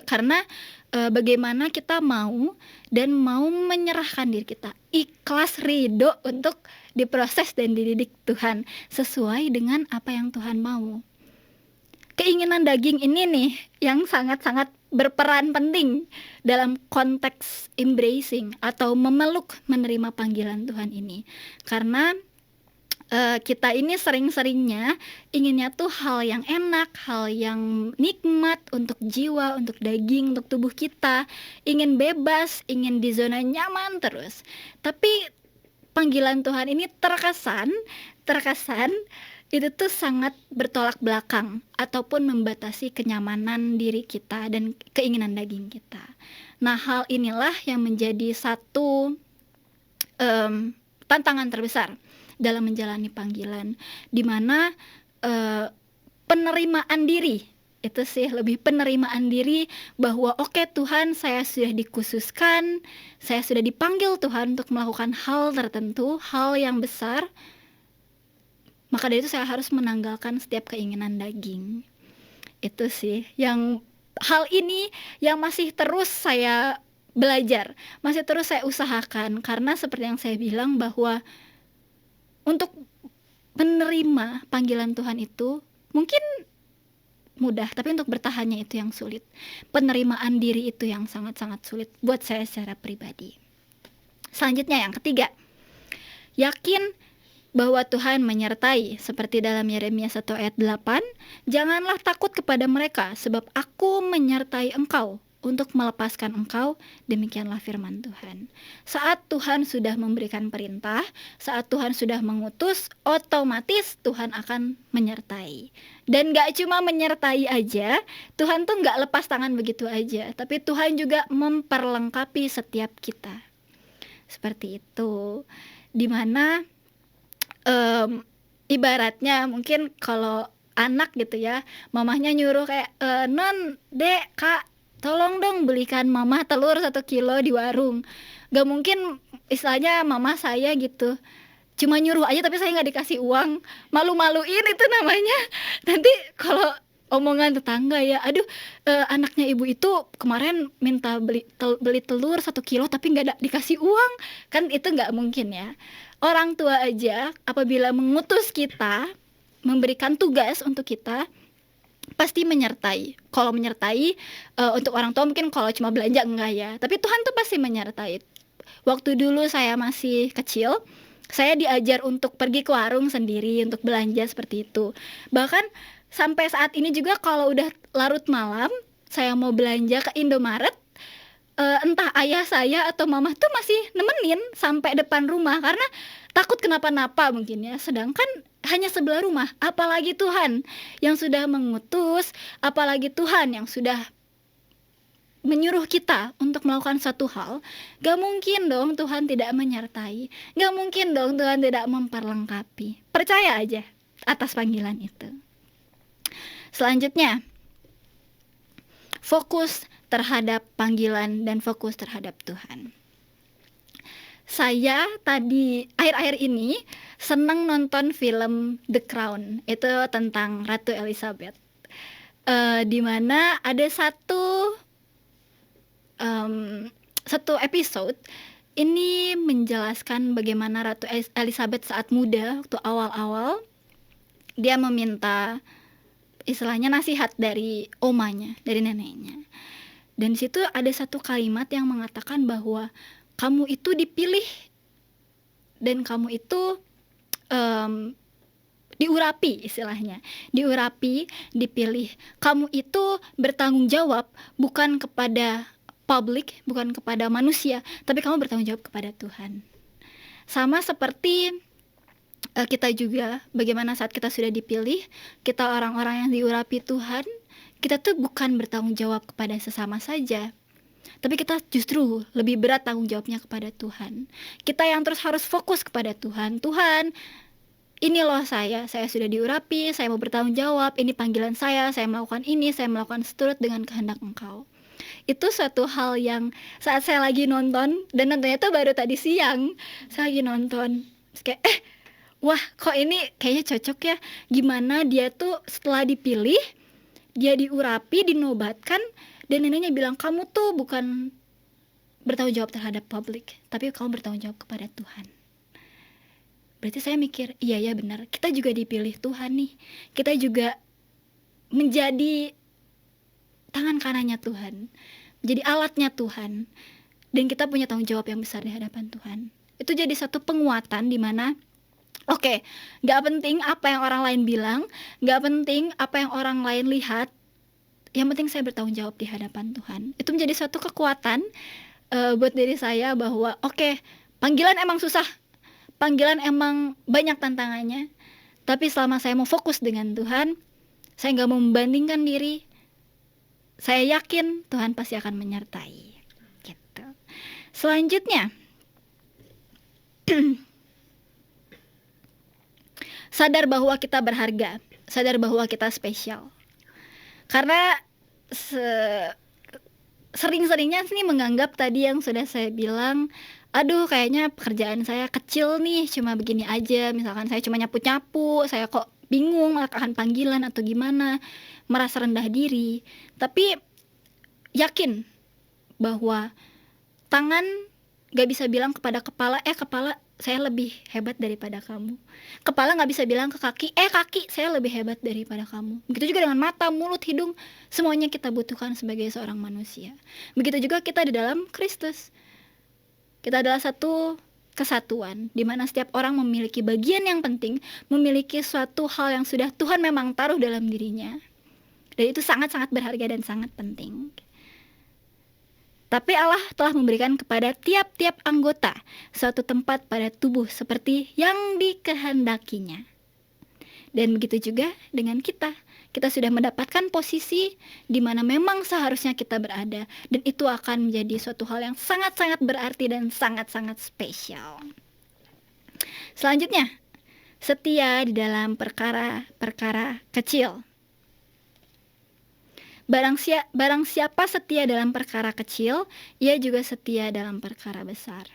S2: Karena bagaimana kita mau dan mau menyerahkan diri kita, ikhlas ridho untuk diproses dan dididik Tuhan sesuai dengan apa yang Tuhan mau. Keinginan daging ini nih yang sangat-sangat berperan penting dalam konteks embracing atau memeluk menerima panggilan Tuhan ini. Karena kita ini sering-seringnya inginnya tuh hal yang enak, hal yang nikmat untuk jiwa, untuk daging, untuk tubuh kita, ingin bebas, ingin di zona nyaman terus. Tapi panggilan Tuhan ini terkesan itu tuh sangat bertolak belakang ataupun membatasi kenyamanan diri kita dan keinginan daging kita. Nah, hal inilah yang menjadi satu tantangan terbesar dalam menjalani panggilan, di mana penerimaan diri itu sih, lebih penerimaan diri bahwa oke, Tuhan, saya sudah dikhususkan, saya sudah dipanggil Tuhan untuk melakukan hal tertentu, hal yang besar. Maka dari itu saya harus menanggalkan setiap keinginan daging. Itu sih yang hal ini yang masih terus saya belajar, masih terus saya usahakan, karena seperti yang saya bilang bahwa untuk menerima panggilan Tuhan itu mungkin mudah, tapi untuk bertahannya itu yang sulit. Penerimaan diri itu yang sangat-sangat sulit buat saya secara pribadi. Selanjutnya yang ketiga, yakin bahwa Tuhan menyertai, seperti dalam Yeremia 1 ayat 8, janganlah takut kepada mereka, sebab aku menyertai engkau untuk melepaskan engkau, demikianlah firman Tuhan. Saat Tuhan sudah memberikan perintah, saat Tuhan sudah mengutus, otomatis Tuhan akan menyertai. Dan gak cuma menyertai aja, Tuhan tuh gak lepas tangan begitu aja, tapi Tuhan juga memperlengkapi setiap kita. Seperti itu, dimana ibaratnya mungkin kalau anak gitu ya, mamahnya nyuruh kayak non, dek, kak, tolong dong belikan mama telur 1 kilo di warung. Gak mungkin istilahnya mama saya gitu cuma nyuruh aja tapi saya gak dikasih uang, malu-maluin itu namanya. Nanti kalau omongan tetangga ya, aduh anaknya ibu itu kemarin minta beli telur 1 kilo tapi gak dikasih uang, kan itu gak mungkin ya. Orang tua aja apabila mengutus kita, memberikan tugas untuk kita, pasti menyertai. Kalau menyertai untuk orang tua mungkin kalau cuma belanja enggak ya, tapi Tuhan tuh pasti menyertai. Waktu dulu saya masih kecil, saya diajar untuk pergi ke warung sendiri untuk belanja seperti itu. Bahkan sampai saat ini juga kalau udah larut malam, saya mau belanja ke Indomaret, entah ayah saya atau mama tuh masih nemenin sampai depan rumah karena takut kenapa-napa mungkin ya. Sedangkan hanya sebelah rumah, apalagi Tuhan yang sudah mengutus, apalagi Tuhan yang sudah menyuruh kita untuk melakukan satu hal. Gak mungkin dong Tuhan tidak menyertai, gak mungkin dong Tuhan tidak memperlengkapi. Percaya aja atas panggilan itu. Selanjutnya, fokus terhadap panggilan dan fokus terhadap Tuhan. Saya tadi akhir-akhir ini senang nonton film The Crown, itu tentang Ratu Elizabeth, di mana ada satu episode ini menjelaskan bagaimana Ratu Elizabeth saat muda, waktu awal-awal dia meminta istilahnya nasihat dari omanya, dari neneknya. Dan di situ ada satu kalimat yang mengatakan bahwa kamu itu dipilih dan kamu itu diurapi, istilahnya diurapi, dipilih. Kamu itu bertanggung jawab bukan kepada publik, bukan kepada manusia, tapi kamu bertanggung jawab kepada Tuhan. Sama seperti kita juga, bagaimana saat kita sudah dipilih, kita orang-orang yang diurapi Tuhan, kita tuh bukan bertanggung jawab kepada sesama saja, tapi kita justru lebih berat tanggung jawabnya kepada Tuhan. Kita yang terus harus fokus kepada Tuhan. Tuhan, ini loh saya sudah diurapi, saya mau bertanggung jawab, ini panggilan saya melakukan ini, saya melakukan seturut dengan kehendak Engkau. Itu suatu hal yang saat saya lagi nonton, dan nontonnya tuh baru tadi siang, saya lagi nonton, terus kayak wah kok ini kayaknya cocok ya, gimana dia tuh setelah dipilih, dia diurapi, dinobatkan, dan neneknya bilang kamu tuh bukan bertanggung jawab terhadap publik, tapi kamu bertanggung jawab kepada Tuhan. Berarti saya mikir, iya ya benar, kita juga dipilih Tuhan nih, kita juga menjadi tangan kanannya Tuhan, menjadi alatnya Tuhan, dan kita punya tanggung jawab yang besar di hadapan Tuhan. Itu jadi satu penguatan di mana oke, gak penting apa yang orang lain bilang, gak penting apa yang orang lain lihat, yang penting saya bertanggung jawab di hadapan Tuhan. Itu menjadi suatu kekuatan buat diri saya bahwa oke, panggilan emang susah, panggilan emang banyak tantangannya, tapi selama saya mau fokus dengan Tuhan, saya gak mau membandingkan diri, saya yakin Tuhan pasti akan menyertai gitu. Selanjutnya, sadar bahwa kita berharga, sadar bahwa kita spesial. Karena sering-seringnya sih menganggap tadi yang sudah saya bilang, aduh kayaknya pekerjaan saya kecil nih, cuma begini aja, misalkan saya cuma nyapu-nyapu, saya kok bingung melakukan panggilan atau gimana, merasa rendah diri. Tapi yakin bahwa tangan gak bisa bilang kepada kepala, kepala saya lebih hebat daripada kamu. Kepala gak bisa bilang ke kaki, kaki saya lebih hebat daripada kamu. Begitu juga dengan mata, mulut, hidung, semuanya kita butuhkan sebagai seorang manusia. Begitu juga kita di dalam Kristus. Kita adalah satu kesatuan, di mana setiap orang memiliki bagian yang penting, memiliki suatu hal yang sudah Tuhan memang taruh dalam dirinya. Dan itu sangat-sangat berharga dan sangat penting. Tapi Allah telah memberikan kepada tiap-tiap anggota suatu tempat pada tubuh seperti yang dikehendakinya. Dan begitu juga dengan kita. Kita sudah mendapatkan posisi di mana memang seharusnya kita berada. Dan itu akan menjadi suatu hal yang sangat-sangat berarti dan sangat-sangat spesial. Selanjutnya, setia di dalam perkara-perkara kecil. Barang siapa setia dalam perkara kecil, ia juga setia dalam perkara besar.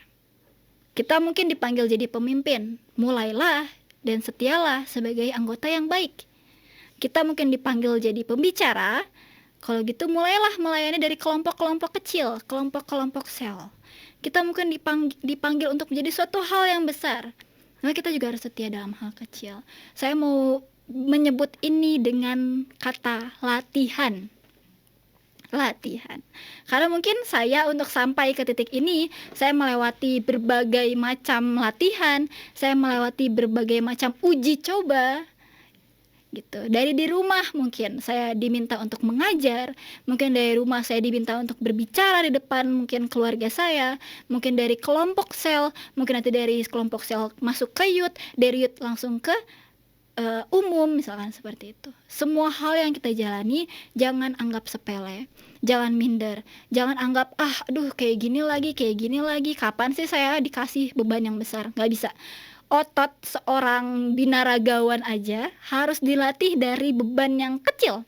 S2: Kita mungkin dipanggil jadi pemimpin, mulailah dan setialah sebagai anggota yang baik. Kita mungkin dipanggil jadi pembicara, kalau gitu mulailah melayani dari kelompok-kelompok kecil, kelompok-kelompok sel. Kita mungkin dipanggil untuk menjadi suatu hal yang besar, maka kita juga harus setia dalam hal kecil. Saya mau menyebut ini dengan kata latihan. Latihan. Karena mungkin saya untuk sampai ke titik ini, saya melewati berbagai macam latihan, saya melewati berbagai macam uji coba gitu. Dari di rumah mungkin saya diminta untuk mengajar, mungkin dari rumah saya diminta untuk berbicara di depan mungkin keluarga saya, mungkin dari kelompok sel, mungkin nanti dari kelompok sel masuk ke youth, dari youth langsung ke umum, misalkan seperti itu. Semua hal yang kita jalani jangan anggap sepele, jangan minder, jangan anggap aduh kayak gini lagi, kapan sih saya dikasih beban yang besar. Nggak bisa. Otot seorang binaragawan aja harus dilatih dari beban yang kecil.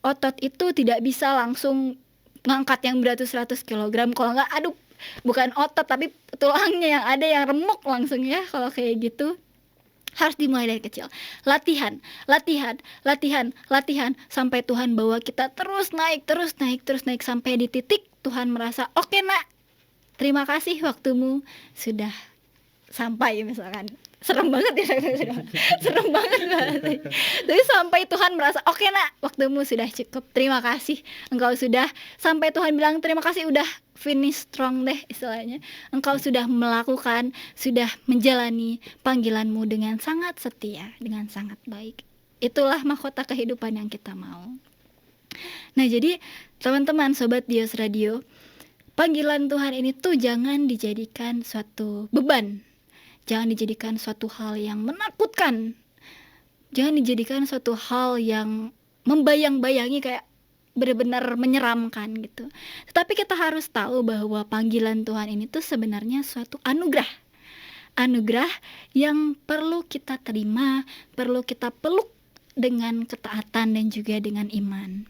S2: Otot itu tidak bisa langsung ngangkat yang berat 100 kg, kalau nggak bukan otot tapi tulangnya yang ada yang remuk langsung ya kalau kayak gitu. Harus dimulai dari kecil. Latihan sampai Tuhan bawa kita terus naik sampai di titik Tuhan merasa, "Oke, Nak. Terima kasih waktumu sudah sampai," misalkan. Serem banget ya. Serem banget bahasanya. Tapi sampai Tuhan merasa, "Oke, Nak, waktumu sudah cukup. Terima kasih. Engkau sudah," sampai Tuhan bilang, "Terima kasih udah finish strong deh," istilahnya. "Engkau sudah melakukan, sudah menjalani panggilanmu dengan sangat setia, dengan sangat baik." Itulah mahkota kehidupan yang kita mau. Nah, jadi teman-teman sobat Dios Radio, panggilan Tuhan ini tuh jangan dijadikan suatu beban. Jangan dijadikan suatu hal yang menakutkan. Jangan dijadikan suatu hal yang membayang-bayangi kayak benar-benar menyeramkan gitu. Tetapi kita harus tahu bahwa panggilan Tuhan ini tuh sebenarnya suatu anugerah. Anugerah yang perlu kita terima, perlu kita peluk dengan ketaatan dan juga dengan iman.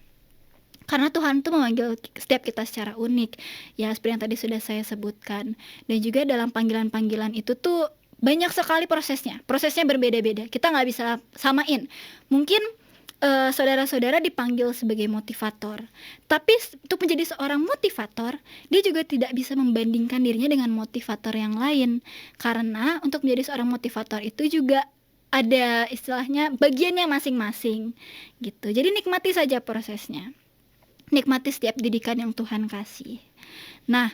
S2: Karena Tuhan tuh memanggil setiap kita secara unik. Ya seperti yang tadi sudah saya sebutkan. Dan juga dalam panggilan-panggilan itu tuh banyak sekali prosesnya berbeda-beda, kita nggak bisa samain. Mungkin saudara-saudara dipanggil sebagai motivator, tapi untuk menjadi seorang motivator, dia juga tidak bisa membandingkan dirinya dengan motivator yang lain, karena untuk menjadi seorang motivator itu juga ada istilahnya bagiannya masing-masing gitu. Jadi nikmati saja prosesnya, nikmati setiap didikan yang Tuhan kasih. Nah,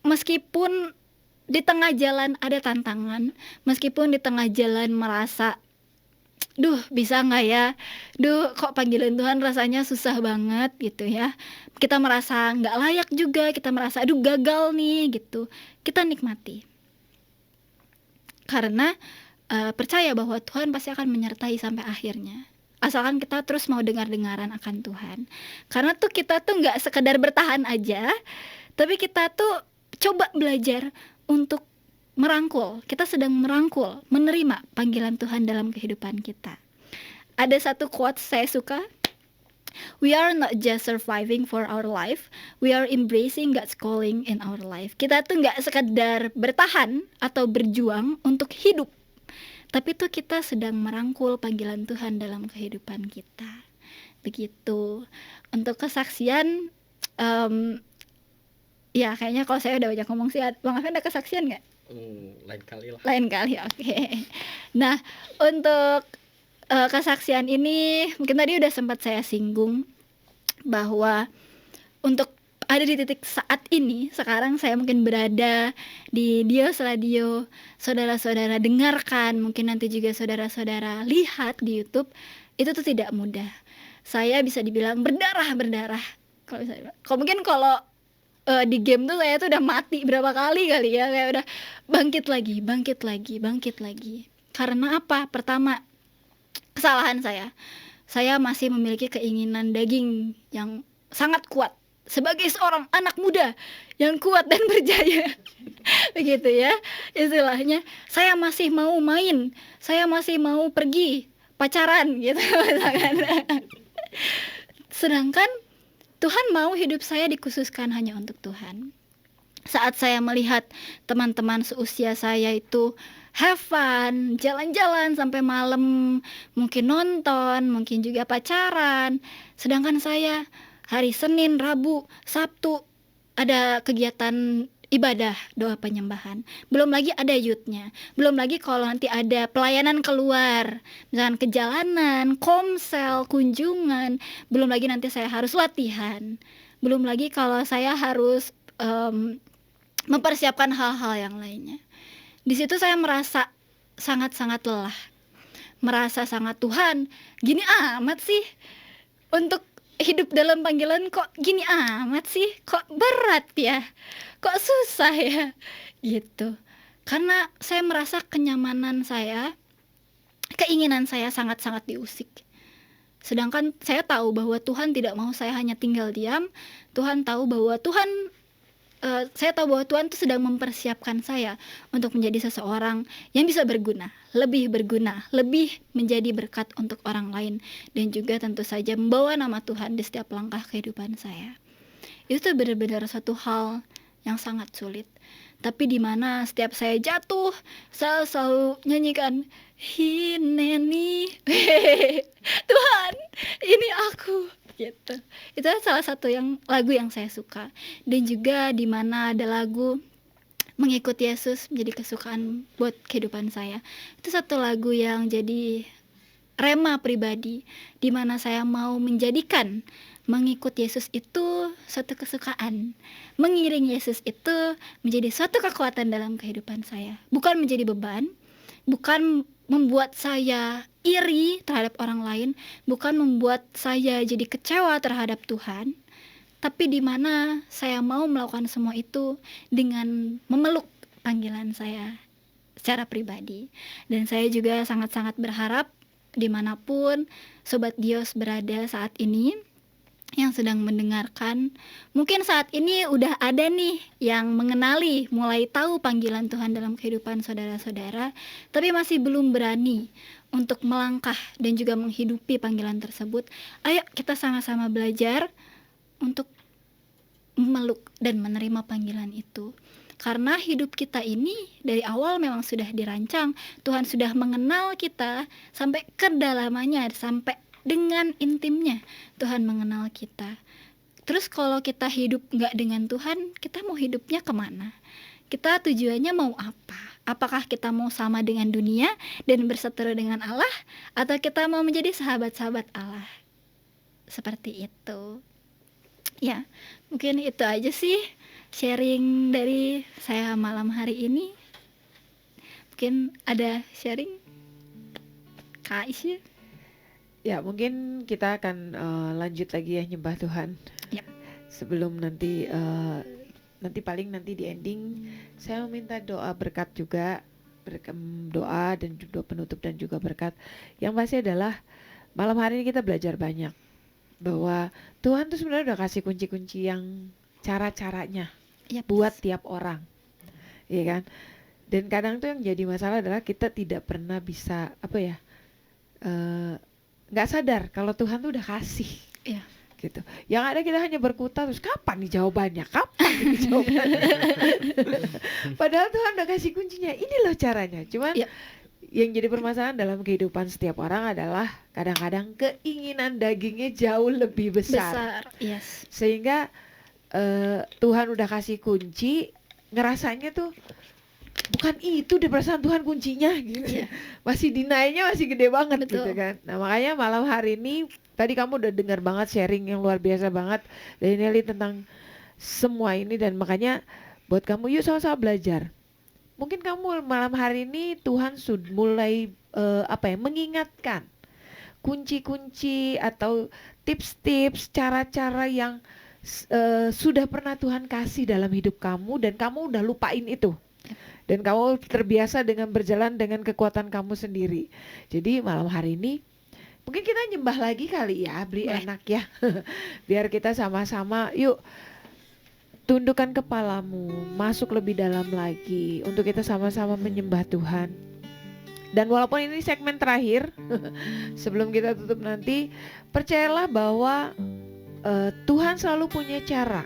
S2: meskipun di tengah jalan ada tantangan, meskipun di tengah jalan merasa, bisa nggak ya? Kok panggilan Tuhan rasanya susah banget gitu ya. Kita merasa nggak layak juga, kita merasa gagal nih gitu. Kita nikmati. Karena percaya bahwa Tuhan pasti akan menyertai sampai akhirnya. Asalkan kita terus mau dengar-dengaran akan Tuhan. Karena tuh kita tuh nggak sekedar bertahan aja, tapi kita tuh coba belajar untuk merangkul. Kita sedang merangkul, menerima panggilan Tuhan dalam kehidupan kita. Ada satu quote saya suka, "We are not just surviving for our life, we are embracing God's calling in our life." Kita tuh gak sekedar bertahan atau berjuang untuk hidup, tapi tuh kita sedang merangkul panggilan Tuhan dalam kehidupan kita. Begitu. Untuk kesaksian, ya kayaknya kalau saya udah banyak ngomong sih. Bang Afan ada kesaksian gak?
S3: Lain kali lah.
S2: Lain kali, oke. Nah, untuk kesaksian ini mungkin tadi udah sempat saya singgung bahwa untuk ada di titik saat ini, sekarang saya mungkin berada di Dios Radio, saudara-saudara dengarkan, mungkin nanti juga saudara-saudara lihat di YouTube, itu tuh tidak mudah. Saya bisa dibilang berdarah. Kalau mungkin kalau di game tuh saya tuh udah mati berapa kali ya, kayak udah bangkit lagi. Karena apa? Pertama, kesalahan saya masih memiliki keinginan daging yang sangat kuat sebagai seorang anak muda yang kuat dan berjaya. Begitu ya istilahnya. Saya masih mau main, saya masih mau pergi pacaran gitu misalkan. Sedangkan Tuhan mau hidup saya dikhususkan hanya untuk Tuhan. Saat saya melihat teman-teman seusia saya itu have fun, jalan-jalan sampai malam, mungkin nonton, mungkin juga pacaran, sedangkan saya hari Senin, Rabu, Sabtu ada kegiatan ibadah, doa penyembahan. Belum lagi ada youth-nya. Belum lagi kalau nanti ada pelayanan keluar, misalkan ke jalanan, komsel, kunjungan. Belum lagi nanti saya harus latihan. Belum lagi kalau saya harus mempersiapkan hal-hal yang lainnya. Di situ saya merasa sangat-sangat lelah. Merasa sangat, Tuhan, gini amat sih untuk hidup dalam panggilan, kok gini amat sih, kok berat ya, kok susah ya, gitu. Karena saya merasa kenyamanan saya, keinginan saya sangat-sangat diusik. Sedangkan saya tahu bahwa Tuhan tidak mau saya hanya tinggal diam. Tuhan tahu bahwa saya tahu bahwa Tuhan itu sedang mempersiapkan saya untuk menjadi seseorang yang bisa berguna, lebih menjadi berkat untuk orang lain, dan juga tentu saja membawa nama Tuhan di setiap langkah kehidupan saya. Itu benar-benar satu hal yang sangat sulit. Tapi di mana setiap saya jatuh, saya selalu nyanyikan, Hineni, Tuhan, ini aku. Gitu. Itu salah satu lagu yang saya suka. Dan juga di mana ada lagu Mengikut Yesus menjadi kesukaan buat kehidupan saya. Itu satu lagu yang jadi rema pribadi, di mana saya mau menjadikan mengikut Yesus itu suatu kesukaan. Mengiring Yesus itu menjadi suatu kekuatan dalam kehidupan saya. Bukan menjadi beban, bukan membuat saya iri terhadap orang lain, bukan membuat saya jadi kecewa terhadap Tuhan, tapi di mana saya mau melakukan semua itu dengan memeluk panggilan saya secara pribadi. Dan saya juga sangat-sangat berharap dimanapun Sobat Dios berada saat ini, yang sedang mendengarkan, mungkin saat ini udah ada nih yang mengenali, mulai tahu panggilan Tuhan dalam kehidupan saudara-saudara, tapi masih belum berani untuk melangkah dan juga menghidupi panggilan tersebut. Ayo kita sama-sama belajar untuk memeluk dan menerima panggilan itu. Karena hidup kita ini dari awal memang sudah dirancang. Tuhan sudah mengenal kita sampai kedalamannya, sampai dengan intimnya Tuhan mengenal kita. Terus kalau kita hidup gak dengan Tuhan, kita mau hidupnya kemana? Kita tujuannya mau apa? Apakah kita mau sama dengan dunia dan berseteru dengan Allah, atau kita mau menjadi sahabat-sahabat Allah? Seperti itu. Ya, mungkin itu aja sih sharing dari saya malam hari ini. Mungkin ada sharing Kak Isya?
S1: Ya, mungkin kita akan lanjut lagi ya nyembah Tuhan.
S2: Yap.
S1: Sebelum nanti paling nanti di ending saya meminta doa berkat juga, doa dan doa penutup dan juga berkat. Yang pasti adalah malam hari ini kita belajar banyak bahwa Tuhan tuh sebenarnya udah kasih kunci-kunci yang cara-caranya buat tiap orang, iya kan? Dan kadang tuh yang jadi masalah adalah kita tidak pernah bisa nggak sadar kalau Tuhan tuh udah kasih, gitu. Yang ada kita hanya berkutat terus, kapan nih jawabannya? Padahal Tuhan udah kasih kuncinya, ini loh caranya. Cuman yang jadi permasalahan dalam kehidupan setiap orang adalah kadang-kadang keinginan dagingnya jauh lebih besar.
S2: Yes.
S1: Sehingga Tuhan udah kasih kunci, ngerasanya tuh bukan itu deh perasaan Tuhan kuncinya gitu. Masih dinainya masih gede banget. Betul. Gitu kan. Nah makanya malam hari ini tadi kamu udah dengar banget sharing yang luar biasa banget dari Nelly tentang semua ini, dan makanya buat kamu yuk sama-sama belajar. Mungkin kamu malam hari ini Tuhan sudah mulai mengingatkan kunci-kunci atau tips-tips, cara-cara yang sudah pernah Tuhan kasih dalam hidup kamu dan kamu udah lupain itu. Dan kamu terbiasa dengan berjalan dengan kekuatan kamu sendiri. Jadi malam hari ini mungkin kita nyembah lagi kali ya, beli enak ya. Biar kita sama-sama yuk tundukkan kepalamu, masuk lebih dalam lagi untuk kita sama-sama menyembah Tuhan. Dan walaupun ini segmen terakhir sebelum kita tutup nanti, percayalah bahwa Tuhan selalu punya cara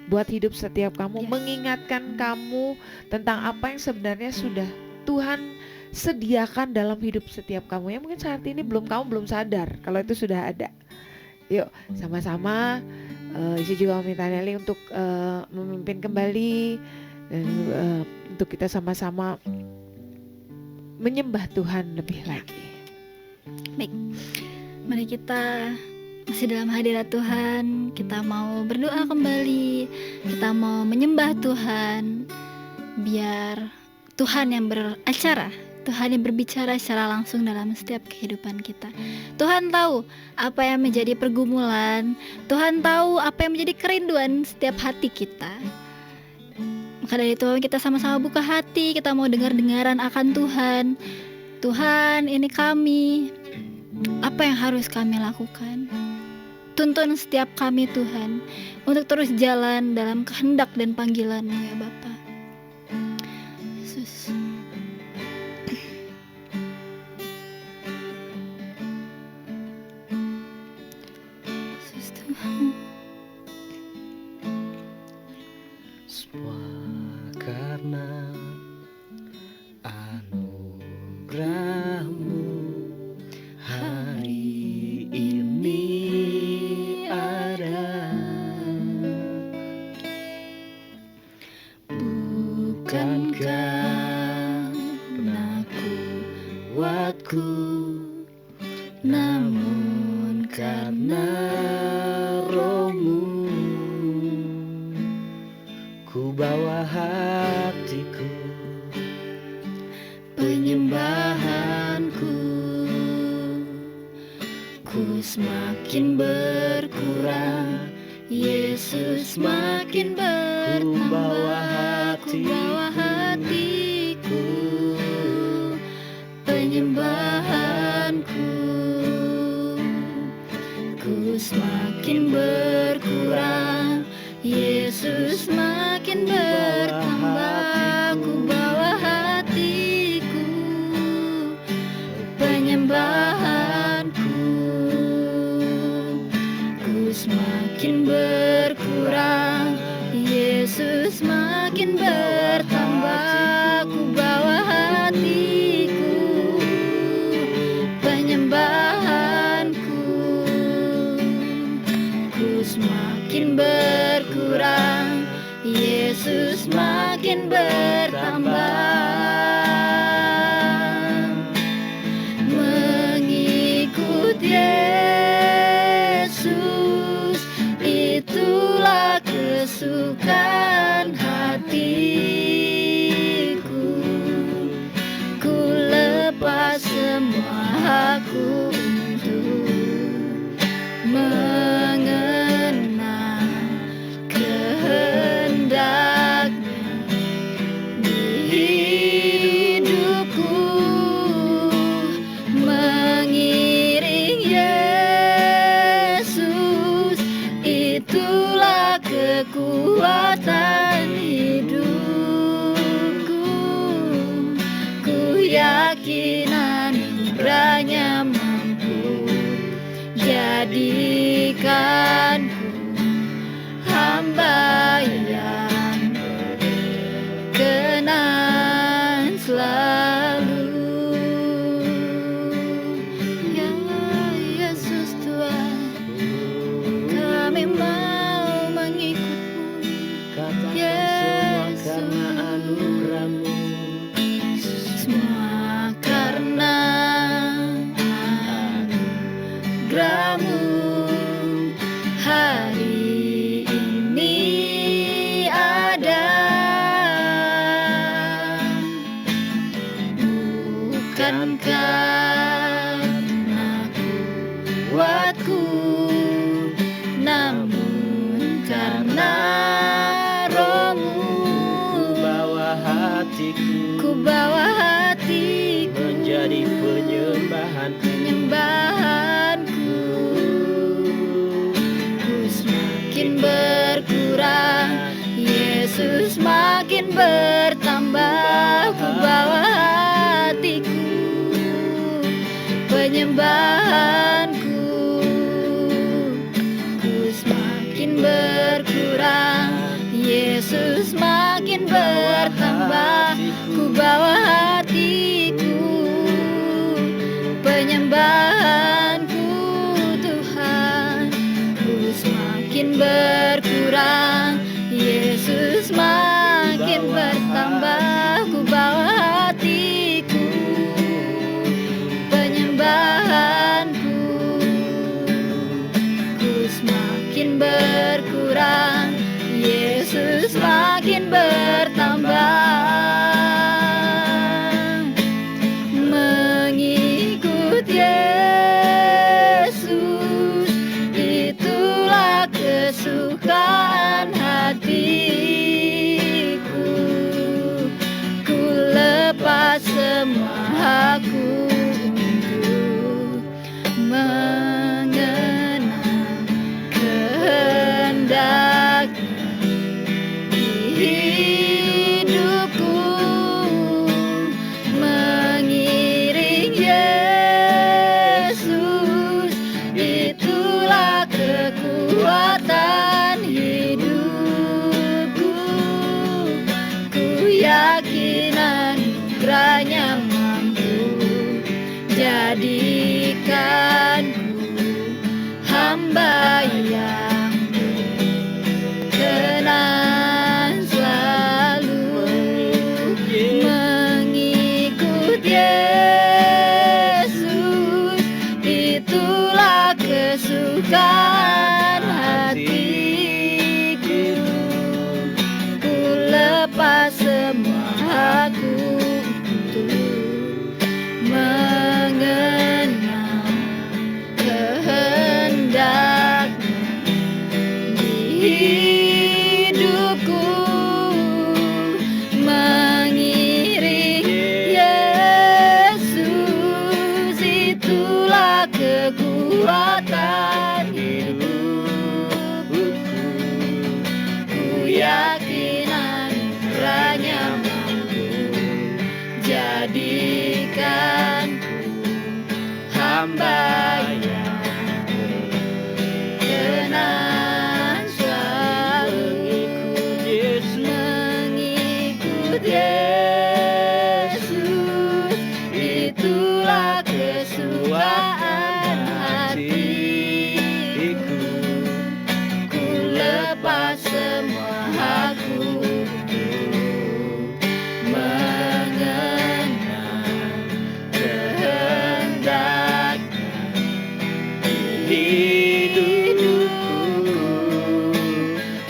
S1: buat hidup setiap kamu, mengingatkan kamu tentang apa yang sebenarnya sudah Tuhan sediakan dalam hidup setiap kamu. Ya mungkin saat ini kamu belum sadar kalau itu sudah ada. Yuk sama-sama Saya juga meminta Nelly untuk memimpin kembali dan untuk kita sama-sama menyembah Tuhan lebih lagi.
S2: Baik, mari kita masih dalam hadirat Tuhan. Kita mau berdoa kembali, kita mau menyembah Tuhan. Biar Tuhan yang beracara, Tuhan yang berbicara secara langsung dalam setiap kehidupan kita. Tuhan tahu apa yang menjadi pergumulan, Tuhan tahu apa yang menjadi kerinduan setiap hati kita. Maka dari itu kita sama-sama buka hati, kita mau dengar-dengaran akan Tuhan. Tuhan, ini kami, apa yang harus kami lakukan? Tuntun setiap kami Tuhan, untuk terus jalan dalam kehendak dan panggilan-Mu ya Bapa. Yesus. Yesus Tuhan.
S3: Semua karena anugerah-Mu hari ini ada. Bukankah karena kuatku, namun karena Roh-Mu. Ku bawa hatiku, penyembahanku, ku semakin berkurang, Yesus semakin bertambah. Ku bawa hatiku, penyembahanku, ku semakin berkurang, Yesus semakin bertambah. Ku bawa hatiku, penyembahanku, ku semakin berkurang, Yesus semakin bertambah. Ku bawa hatiku, penyembahanku, ku semakin berkurang, Yesus semakin bertambah. Mengikut Yesus, itulah kesukaan hatiku. Ku lepas semua hakku untuk mengenal kehendaknya di hidupku. Mengiring Yesus, itulah kekuatan hidupku. Ku yakin anugerahnya mampu jadikanku hamba yang berkenan selalu. Ya Yesus Tuhan, kami mau mengikut-Mu. Katakan semua karena anugerah-Mu,
S2: Semua karena anugerah-Mu hari ini ada. Bukan karena kuatku, namun karena Roh-Mu. Ku bawa hatiku,
S3: menjadi
S2: penyembahanku. Ku semakin berkurang, Yesus semakin bertambah. Ku bawa hatiku, penyembahanku, ku semakin berkurang, Yesus semakin bertambah. Ku bawa hatiku, penyembahanku Tuhan, ku semakin bertambah. berkurang, Yesus makin bertambah. Mengikut Yesus, itulah kesukaan hatiku. Ku lepas semua hakku untuk mengenal kehendaknya di hidupku. Mengiring Yesus, itulah kekuatan hidupku. Ku yakin anugerahnya mampu jadikanku hamba yang berkenan selalu. Mengikut Yesus, itulah kesukaan hatiku. Ku lepas semua hakku untuk mengenal kehendaknya di hidupku. Mengiring Yesus, itulah kekuatan hidupku. Ku yakin anugerahnya mampu jadikanku hamba yang berkenan selalu. Mengikut Yesus, itulah kesukaan hatiku. Ku lepas semua hakku untuk mengenal kehendaknya di hidupku.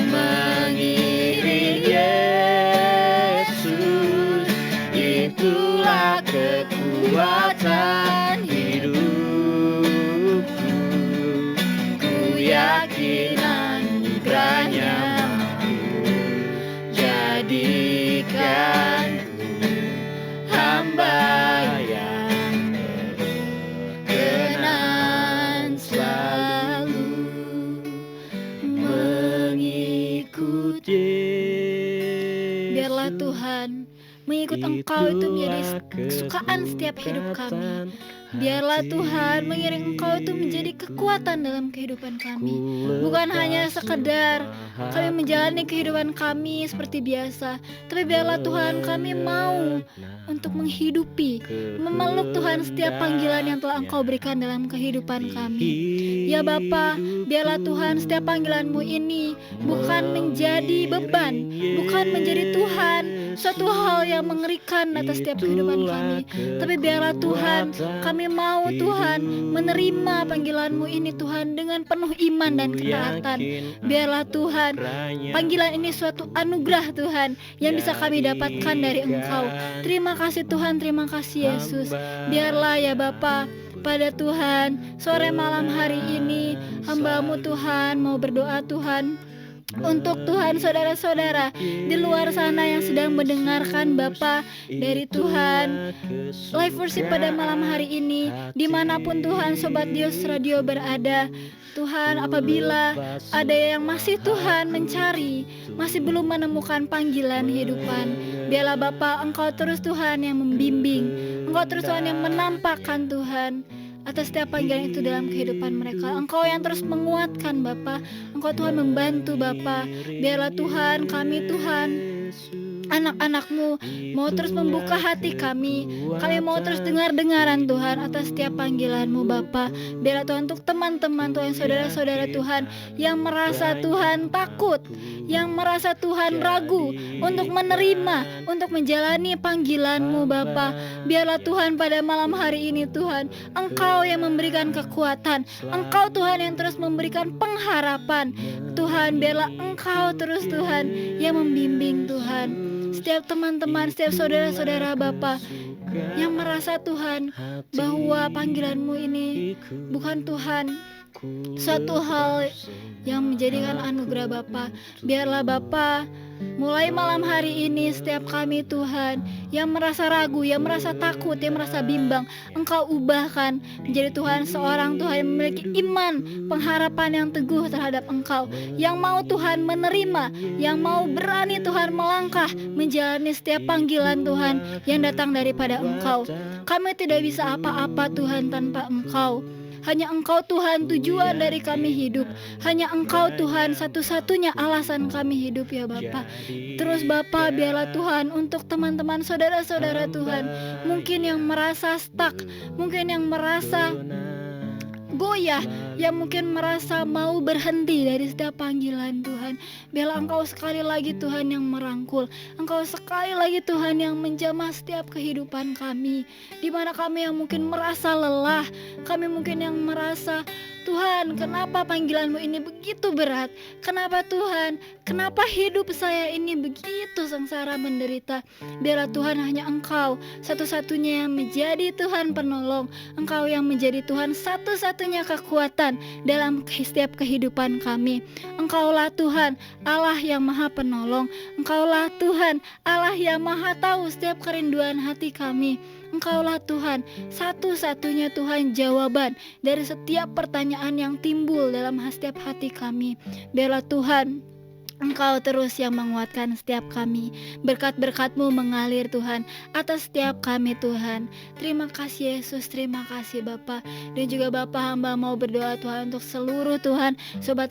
S2: Mengiring Yesus, itulah kekuatan hidupku. Ku yakin anugerahnya mampu jadikanku hamba yang berkenan selalu. Mengikut biarlah Tuhan mengikut Engkau itu menjadi kesukaan setiap hidup kami. Biarlah Tuhan mengiring Engkau itu menjadi kekuatan dalam kehidupan kami. Bukan hanya sekedar kami menjalani kehidupan kami seperti biasa, tapi biarlah Tuhan kami mau untuk menghidupi, memeluk Tuhan setiap panggilan yang telah Engkau berikan dalam kehidupan kami. Ya Bapa, biarlah Tuhan setiap panggilan-Mu ini bukan menjadi beban, bukan menjadi Tuhan suatu hal yang mengerikan atas setiap kehidupan kami, tapi biarlah Tuhan kami mau Tuhan menerima panggilan-Mu ini Tuhan dengan penuh iman dan ketaatan. Biarlah Tuhan panggilan ini suatu anugerah Tuhan yang bisa kami dapatkan dari Engkau. Terima kasih Tuhan, terima kasih Yesus. Biarlah ya Bapa, pada Tuhan sore malam hari ini hamba-Mu Tuhan mau berdoa Tuhan untuk Tuhan saudara-saudara di luar sana yang sedang mendengarkan Bapa dari Tuhan live worship pada malam hari ini, dimanapun Tuhan Sobat Dios Radio berada. Tuhan, apabila ada yang masih Tuhan mencari, masih belum menemukan panggilan kehidupan, biarlah Bapa Engkau terus Tuhan yang membimbing, Engkau terus Tuhan yang menampakkan Tuhan atas setiap panggilan itu dalam kehidupan mereka. Engkau yang terus menguatkan Bapa, Engkau Tuhan membantu Bapa. Biarlah Tuhan kami Tuhan anak-anak-Mu, mau terus membuka hati kami mau terus dengar-dengaran Tuhan atas setiap panggilan-Mu Bapa. Biarlah Tuhan untuk teman-teman Tuhan, saudara-saudara Tuhan yang merasa Tuhan takut, yang merasa Tuhan ragu untuk menerima, untuk menjalani panggilan-Mu Bapa. Biarlah Tuhan pada malam hari ini Tuhan, Engkau yang memberikan kekuatan, Engkau Tuhan yang terus memberikan pengharapan. Tuhan, biarlah Engkau terus Tuhan yang membimbing Tuhan setiap teman-teman, setiap saudara-saudara Bapa yang merasa Tuhan bahwa panggilan-Mu ini bukan Tuhan suatu hal yang menjadikan anugerah Bapa. Biarlah Bapa mulai malam hari ini setiap kami Tuhan yang merasa ragu, yang merasa takut, yang merasa bimbang, Engkau ubahkan menjadi Tuhan seorang Tuhan yang memiliki iman, pengharapan yang teguh terhadap Engkau, yang mau Tuhan menerima, yang mau berani Tuhan melangkah menjalani setiap panggilan Tuhan yang datang daripada Engkau. Kami tidak bisa apa-apa Tuhan tanpa Engkau. Hanya Engkau Tuhan tujuan dari kami hidup. Hanya Engkau Tuhan satu-satunya alasan kami hidup ya Bapa. Terus Bapa, biarlah Tuhan untuk teman-teman saudara-saudara Tuhan, mungkin yang merasa stuck, mungkin yang merasa goyah, yang mungkin merasa mau berhenti dari setiap panggilan Tuhan. Biarlah Engkau sekali lagi Tuhan yang merangkul, Engkau sekali lagi Tuhan yang menjamah setiap kehidupan kami, di mana kami yang mungkin merasa lelah, kami mungkin yang merasa Tuhan, kenapa panggilan-Mu ini begitu berat? Kenapa Tuhan? Kenapa hidup saya ini begitu sengsara menderita? Biarlah Tuhan hanya Engkau satu-satunya yang menjadi Tuhan penolong. Engkau yang menjadi Tuhan satu-satunya kekuatan dalam setiap kehidupan kami. Engkaulah Tuhan, Allah yang Maha Penolong. Engkaulah Tuhan, Allah yang Maha tahu setiap kerinduan hati kami. Engkaulah Tuhan, satu-satunya Tuhan jawaban dari setiap pertanyaan yang timbul dalam setiap hati kami. Biarlah Tuhan, Engkau terus yang menguatkan setiap kami. Berkat-berkat-Mu mengalir Tuhan atas setiap kami Tuhan. Terima kasih Yesus, terima kasih Bapa. Dan juga Bapa, hamba mau berdoa Tuhan untuk seluruh Tuhan sobat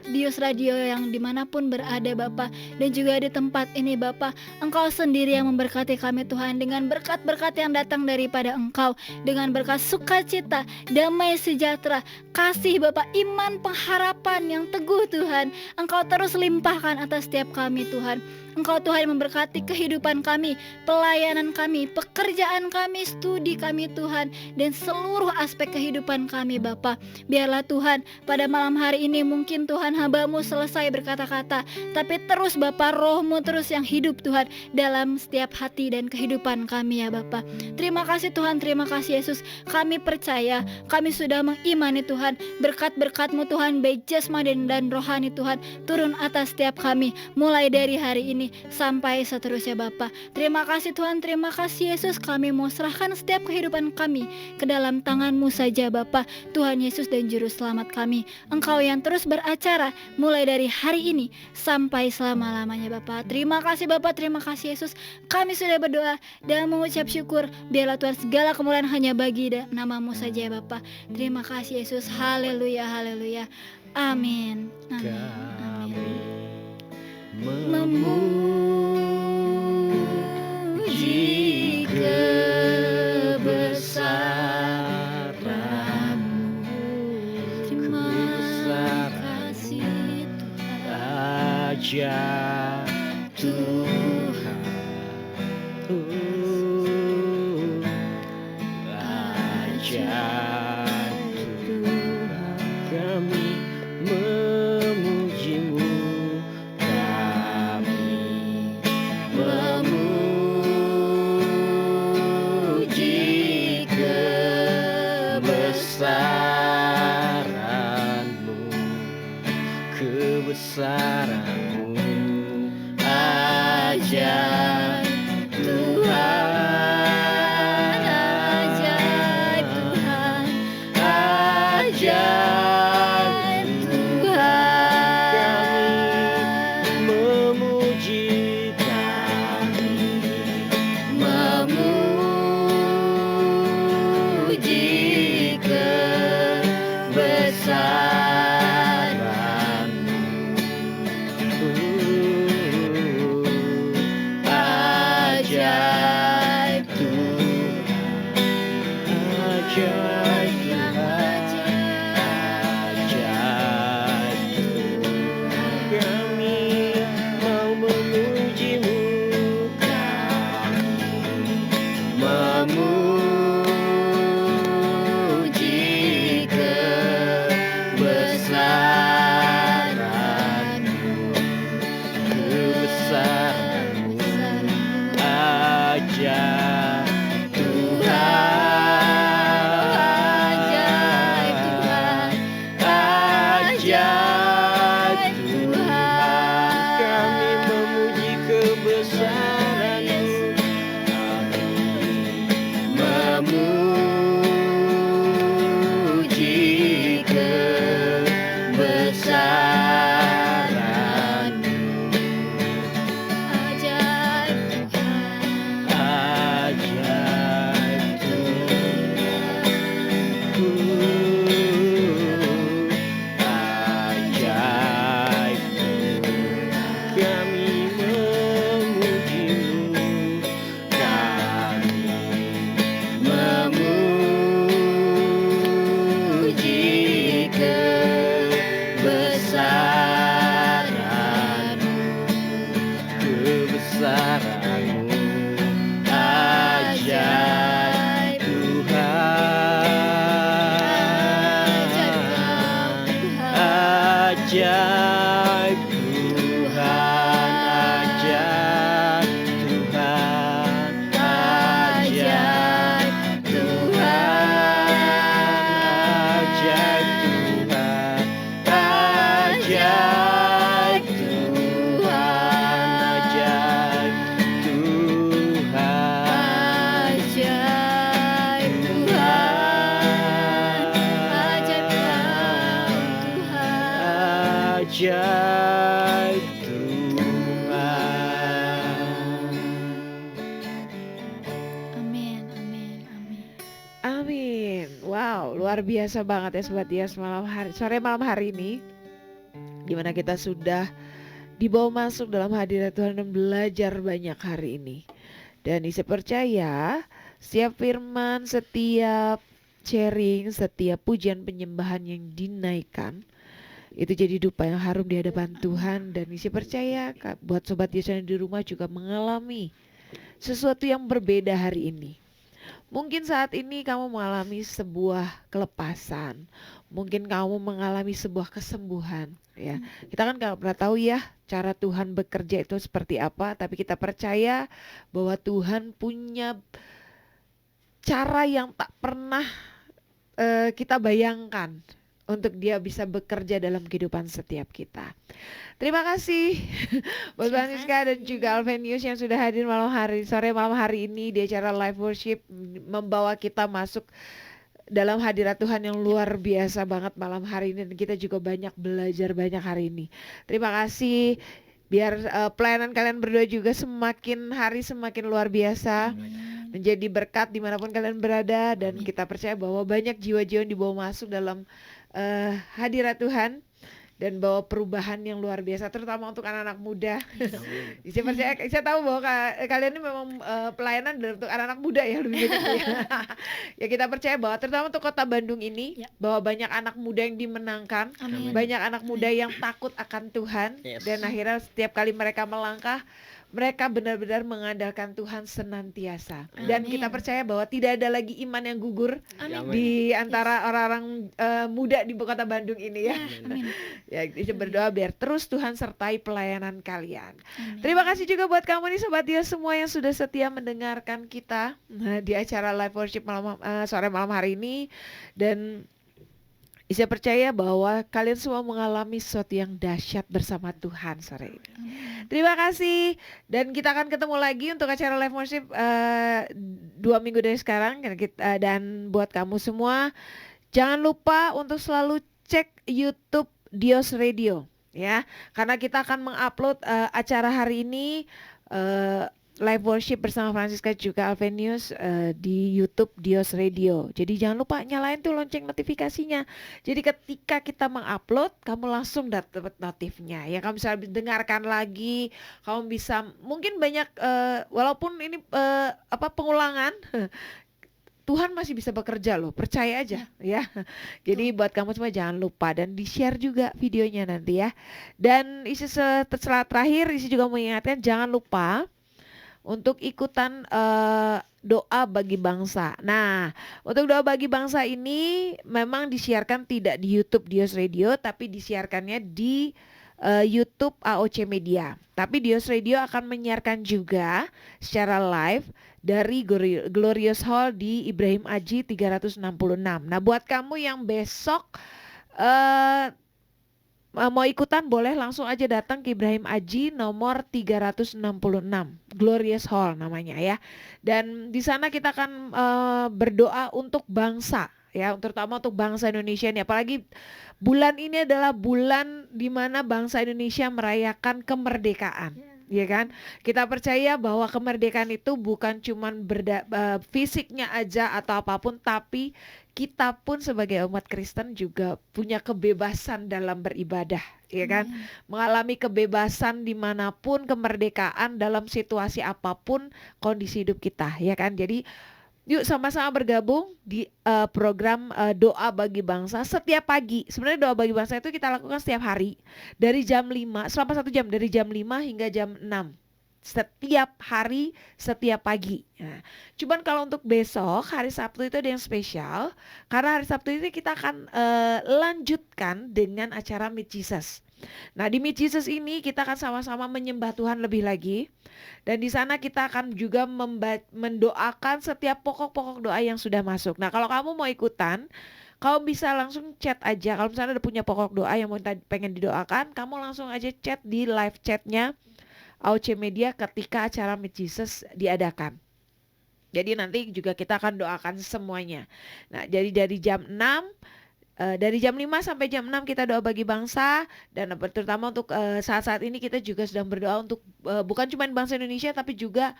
S2: Dios Radio yang dimanapun berada Bapa, dan juga di tempat ini Bapa. Engkau sendiri yang memberkati kami Tuhan dengan berkat-berkat yang datang daripada Engkau, dengan berkat sukacita, damai sejahtera, kasih Bapa, iman, pengharapan yang teguh Tuhan. Engkau terus limpahkan atas setiap kami Tuhan. Engkau Tuhan yang memberkati kehidupan kami, pelayanan kami, pekerjaan kami, studi kami Tuhan, dan seluruh aspek kehidupan kami Bapa. Biarlah Tuhan pada malam hari ini mungkin Tuhan hamba-Mu selesai berkata-kata, tapi terus Bapa, Roh-Mu terus yang hidup Tuhan dalam setiap hati dan kehidupan kami ya Bapa. Terima kasih Tuhan, terima kasih Yesus. Kami percaya, kami sudah mengimani Tuhan, berkat-berkat-Mu Tuhan, baik jasmani dan rohani Tuhan, turun atas setiap kami, mulai dari hari ini sampai seterusnya Bapa. Terima kasih Tuhan, terima kasih Yesus. Kami mau serahkan setiap kehidupan kami ke dalam tangan-Mu saja Bapa, Tuhan Yesus dan Juru Selamat kami. Engkau yang terus beracara mulai dari hari ini sampai selama-lamanya Bapa. Terima kasih Bapa, terima kasih Yesus. Kami sudah berdoa dan mengucap syukur. Biarlah Tuhan segala kemuliaan hanya bagi nama-Mu saja Bapa. Terima kasih Yesus. Haleluya, haleluya. Amin. Amin. Amin. Memuji kebesaran-Mu. Terima kasih Tuhan.
S3: Aja
S2: Tuhan.
S3: Kami memuji-Mu, memuji kebesaran-Mu, kebesaran-Mu ajaib Tuhan,
S2: Ajaib Tuhan,
S3: ajaib
S2: Tuhan.
S3: memuji kami,
S2: Memuji kebesaran-Mu.
S3: ajaib Tuhan, ajaib Tuhan, ajaib Tuhan, ajaib Tuhan, ajaib Tuhan, ajaib Tuhan,
S2: Ajaib Tuhan, ajaib Tuhan.
S3: ajaib Tuhan.
S2: Amin, amin, amin.
S1: Amin. Wow, luar biasa banget ya Sobat Dias sore malam hari ini, dimana kita sudah dibawa masuk dalam hadirat Tuhan dan belajar banyak hari ini. Dan saya percaya setiap firman, setiap sharing, setiap pujian penyembahan yang dinaikkan itu jadi dupa yang harum di hadapan Tuhan. Dan saya percaya buat Sobat Dias yang di rumah juga mengalami sesuatu yang berbeda hari ini. Mungkin saat ini kamu mengalami sebuah kelepasan, mungkin kamu mengalami sebuah kesembuhan, ya. Kita kan nggak pernah tahu ya cara Tuhan bekerja itu seperti apa, tapi kita percaya bahwa Tuhan punya cara yang tak pernah kita bayangkan untuk Dia bisa bekerja dalam kehidupan setiap kita. Terima kasih buat
S2: Terima
S1: Francisca dan
S2: kasih.
S1: juga Alvenius yang sudah hadir sore malam hari ini di acara live worship, membawa kita masuk dalam hadirat Tuhan yang luar biasa banget malam hari ini, dan kita juga banyak belajar banyak hari ini. Terima kasih. Biar pelayanan kalian berdua juga semakin hari semakin luar biasa,
S2: Amin.
S1: menjadi berkat dimanapun kalian berada. Dan kita percaya bahwa banyak jiwa-jiwa yang dibawa masuk dalam hadirat Tuhan dan bawa perubahan yang luar biasa, terutama untuk anak-anak muda. Saya percaya, saya tahu bahwa kalian ini memang pelayanan untuk anak-anak muda ya, lebih gitu ya. Ya kita percaya bahwa terutama untuk kota Bandung ini,
S2: Ya.
S1: bahwa banyak anak muda yang dimenangkan,
S2: Amin.
S1: banyak anak muda yang takut akan Tuhan.
S3: Yes.
S1: Dan akhirnya setiap kali mereka melangkah, mereka benar-benar mengandalkan Tuhan senantiasa. Dan
S2: Amin.
S1: kita percaya bahwa tidak ada lagi iman yang gugur
S2: Amin.
S1: di antara orang-orang muda di kota Bandung ini ya.
S2: Amin.
S1: Ya, kita berdoa biar terus Tuhan sertai pelayanan kalian.
S2: Amin.
S1: Terima kasih juga buat kamu nih Sobat Dias semua yang sudah setia mendengarkan kita di acara live worship sore malam hari ini. Dan saya percaya bahwa kalian semua mengalami sesuatu yang dahsyat bersama Tuhan sore ini. Terima kasih, dan kita akan ketemu lagi untuk acara live worship 2 minggu dari sekarang. Dan buat kamu semua, jangan lupa untuk selalu cek YouTube Dios Radio ya, karena kita akan mengupload acara hari ini live worship bersama Francisca juga Alvenius di YouTube Dios Radio. Jadi jangan lupa nyalain tuh lonceng notifikasinya. Jadi ketika kita mengupload, kamu langsung dapat notifnya. Ya kamu bisa dengarkan lagi, kamu bisa mungkin banyak walaupun ini pengulangan. Tuhan masih bisa bekerja loh, percaya aja ya. Jadi buat kamu semua jangan lupa dan di-share juga videonya nanti ya. Dan setelah terakhir Isi juga mengingatkan jangan lupa untuk ikutan doa bagi bangsa. Nah, untuk doa bagi bangsa ini memang disiarkan tidak di YouTube Dios Radio, tapi disiarkannya di YouTube AOC Media. Tapi Dios Radio akan menyiarkan juga secara live dari Glorious Hall di Ibrahim Aji 366. Nah, buat kamu yang besok mau ikutan boleh langsung aja datang ke Ibrahim Aji nomor 366 Glorious Hall namanya ya. Dan di sana kita akan berdoa untuk bangsa ya, terutama untuk bangsa Indonesia ini. Apalagi bulan ini adalah bulan di mana bangsa Indonesia merayakan kemerdekaan. Ya kan? Kita percaya bahwa kemerdekaan itu bukan cuman fisiknya aja atau apapun, tapi kita pun sebagai umat Kristen juga punya kebebasan dalam beribadah, ya kan? Mengalami kebebasan dimanapun, kemerdekaan dalam situasi apapun kondisi hidup kita, ya kan? Jadi yuk sama-sama bergabung di program doa bagi bangsa setiap pagi. Sebenarnya doa bagi bangsa itu kita lakukan setiap hari dari jam 5 selama 1 jam, dari jam 5 hingga jam 6 setiap hari, setiap pagi. Nah, cuman kalau untuk besok hari Sabtu itu ada yang spesial karena hari Sabtu ini kita akan lanjutkan dengan acara Meet Jesus. Nah, di Meet Jesus ini kita akan sama-sama menyembah Tuhan lebih lagi. Dan di sana kita akan juga mendoakan setiap pokok-pokok doa yang sudah masuk. Nah, kalau kamu mau ikutan, kamu bisa langsung chat aja. Kalau misalnya ada punya pokok doa yang pengen didoakan, kamu langsung aja chat di live chatnya AOC Media ketika acara Meet Jesus diadakan. Jadi nanti juga kita akan doakan semuanya. Nah, jadi dari jam 6 dari jam 5 sampai jam 6 kita doa bagi bangsa, dan terutama untuk saat-saat ini kita juga sedang berdoa untuk bukan cuma bangsa Indonesia tapi juga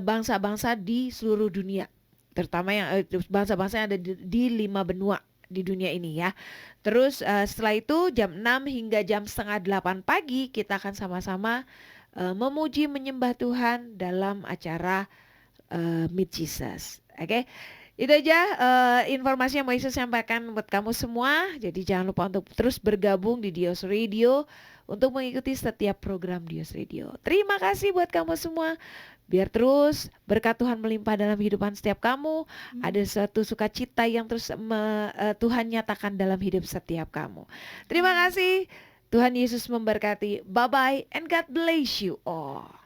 S1: bangsa-bangsa di seluruh dunia, terutama yang bangsa-bangsa yang ada di 5 benua di dunia ini ya. Terus setelah itu jam 6 hingga jam setengah 8 pagi kita akan sama-sama memuji menyembah Tuhan dalam acara Meet Jesus. Oke. Itu aja informasi yang mau Yesus sampaikan buat kamu semua. Jadi jangan lupa untuk terus bergabung di Dios Radio untuk mengikuti setiap program Dios Radio. Terima kasih buat kamu semua. Biar terus berkat Tuhan melimpah dalam kehidupan setiap kamu. Ada suatu sukacita yang terus Tuhan nyatakan dalam hidup setiap kamu. Terima kasih. Tuhan Yesus memberkati. Bye-bye and God bless you all.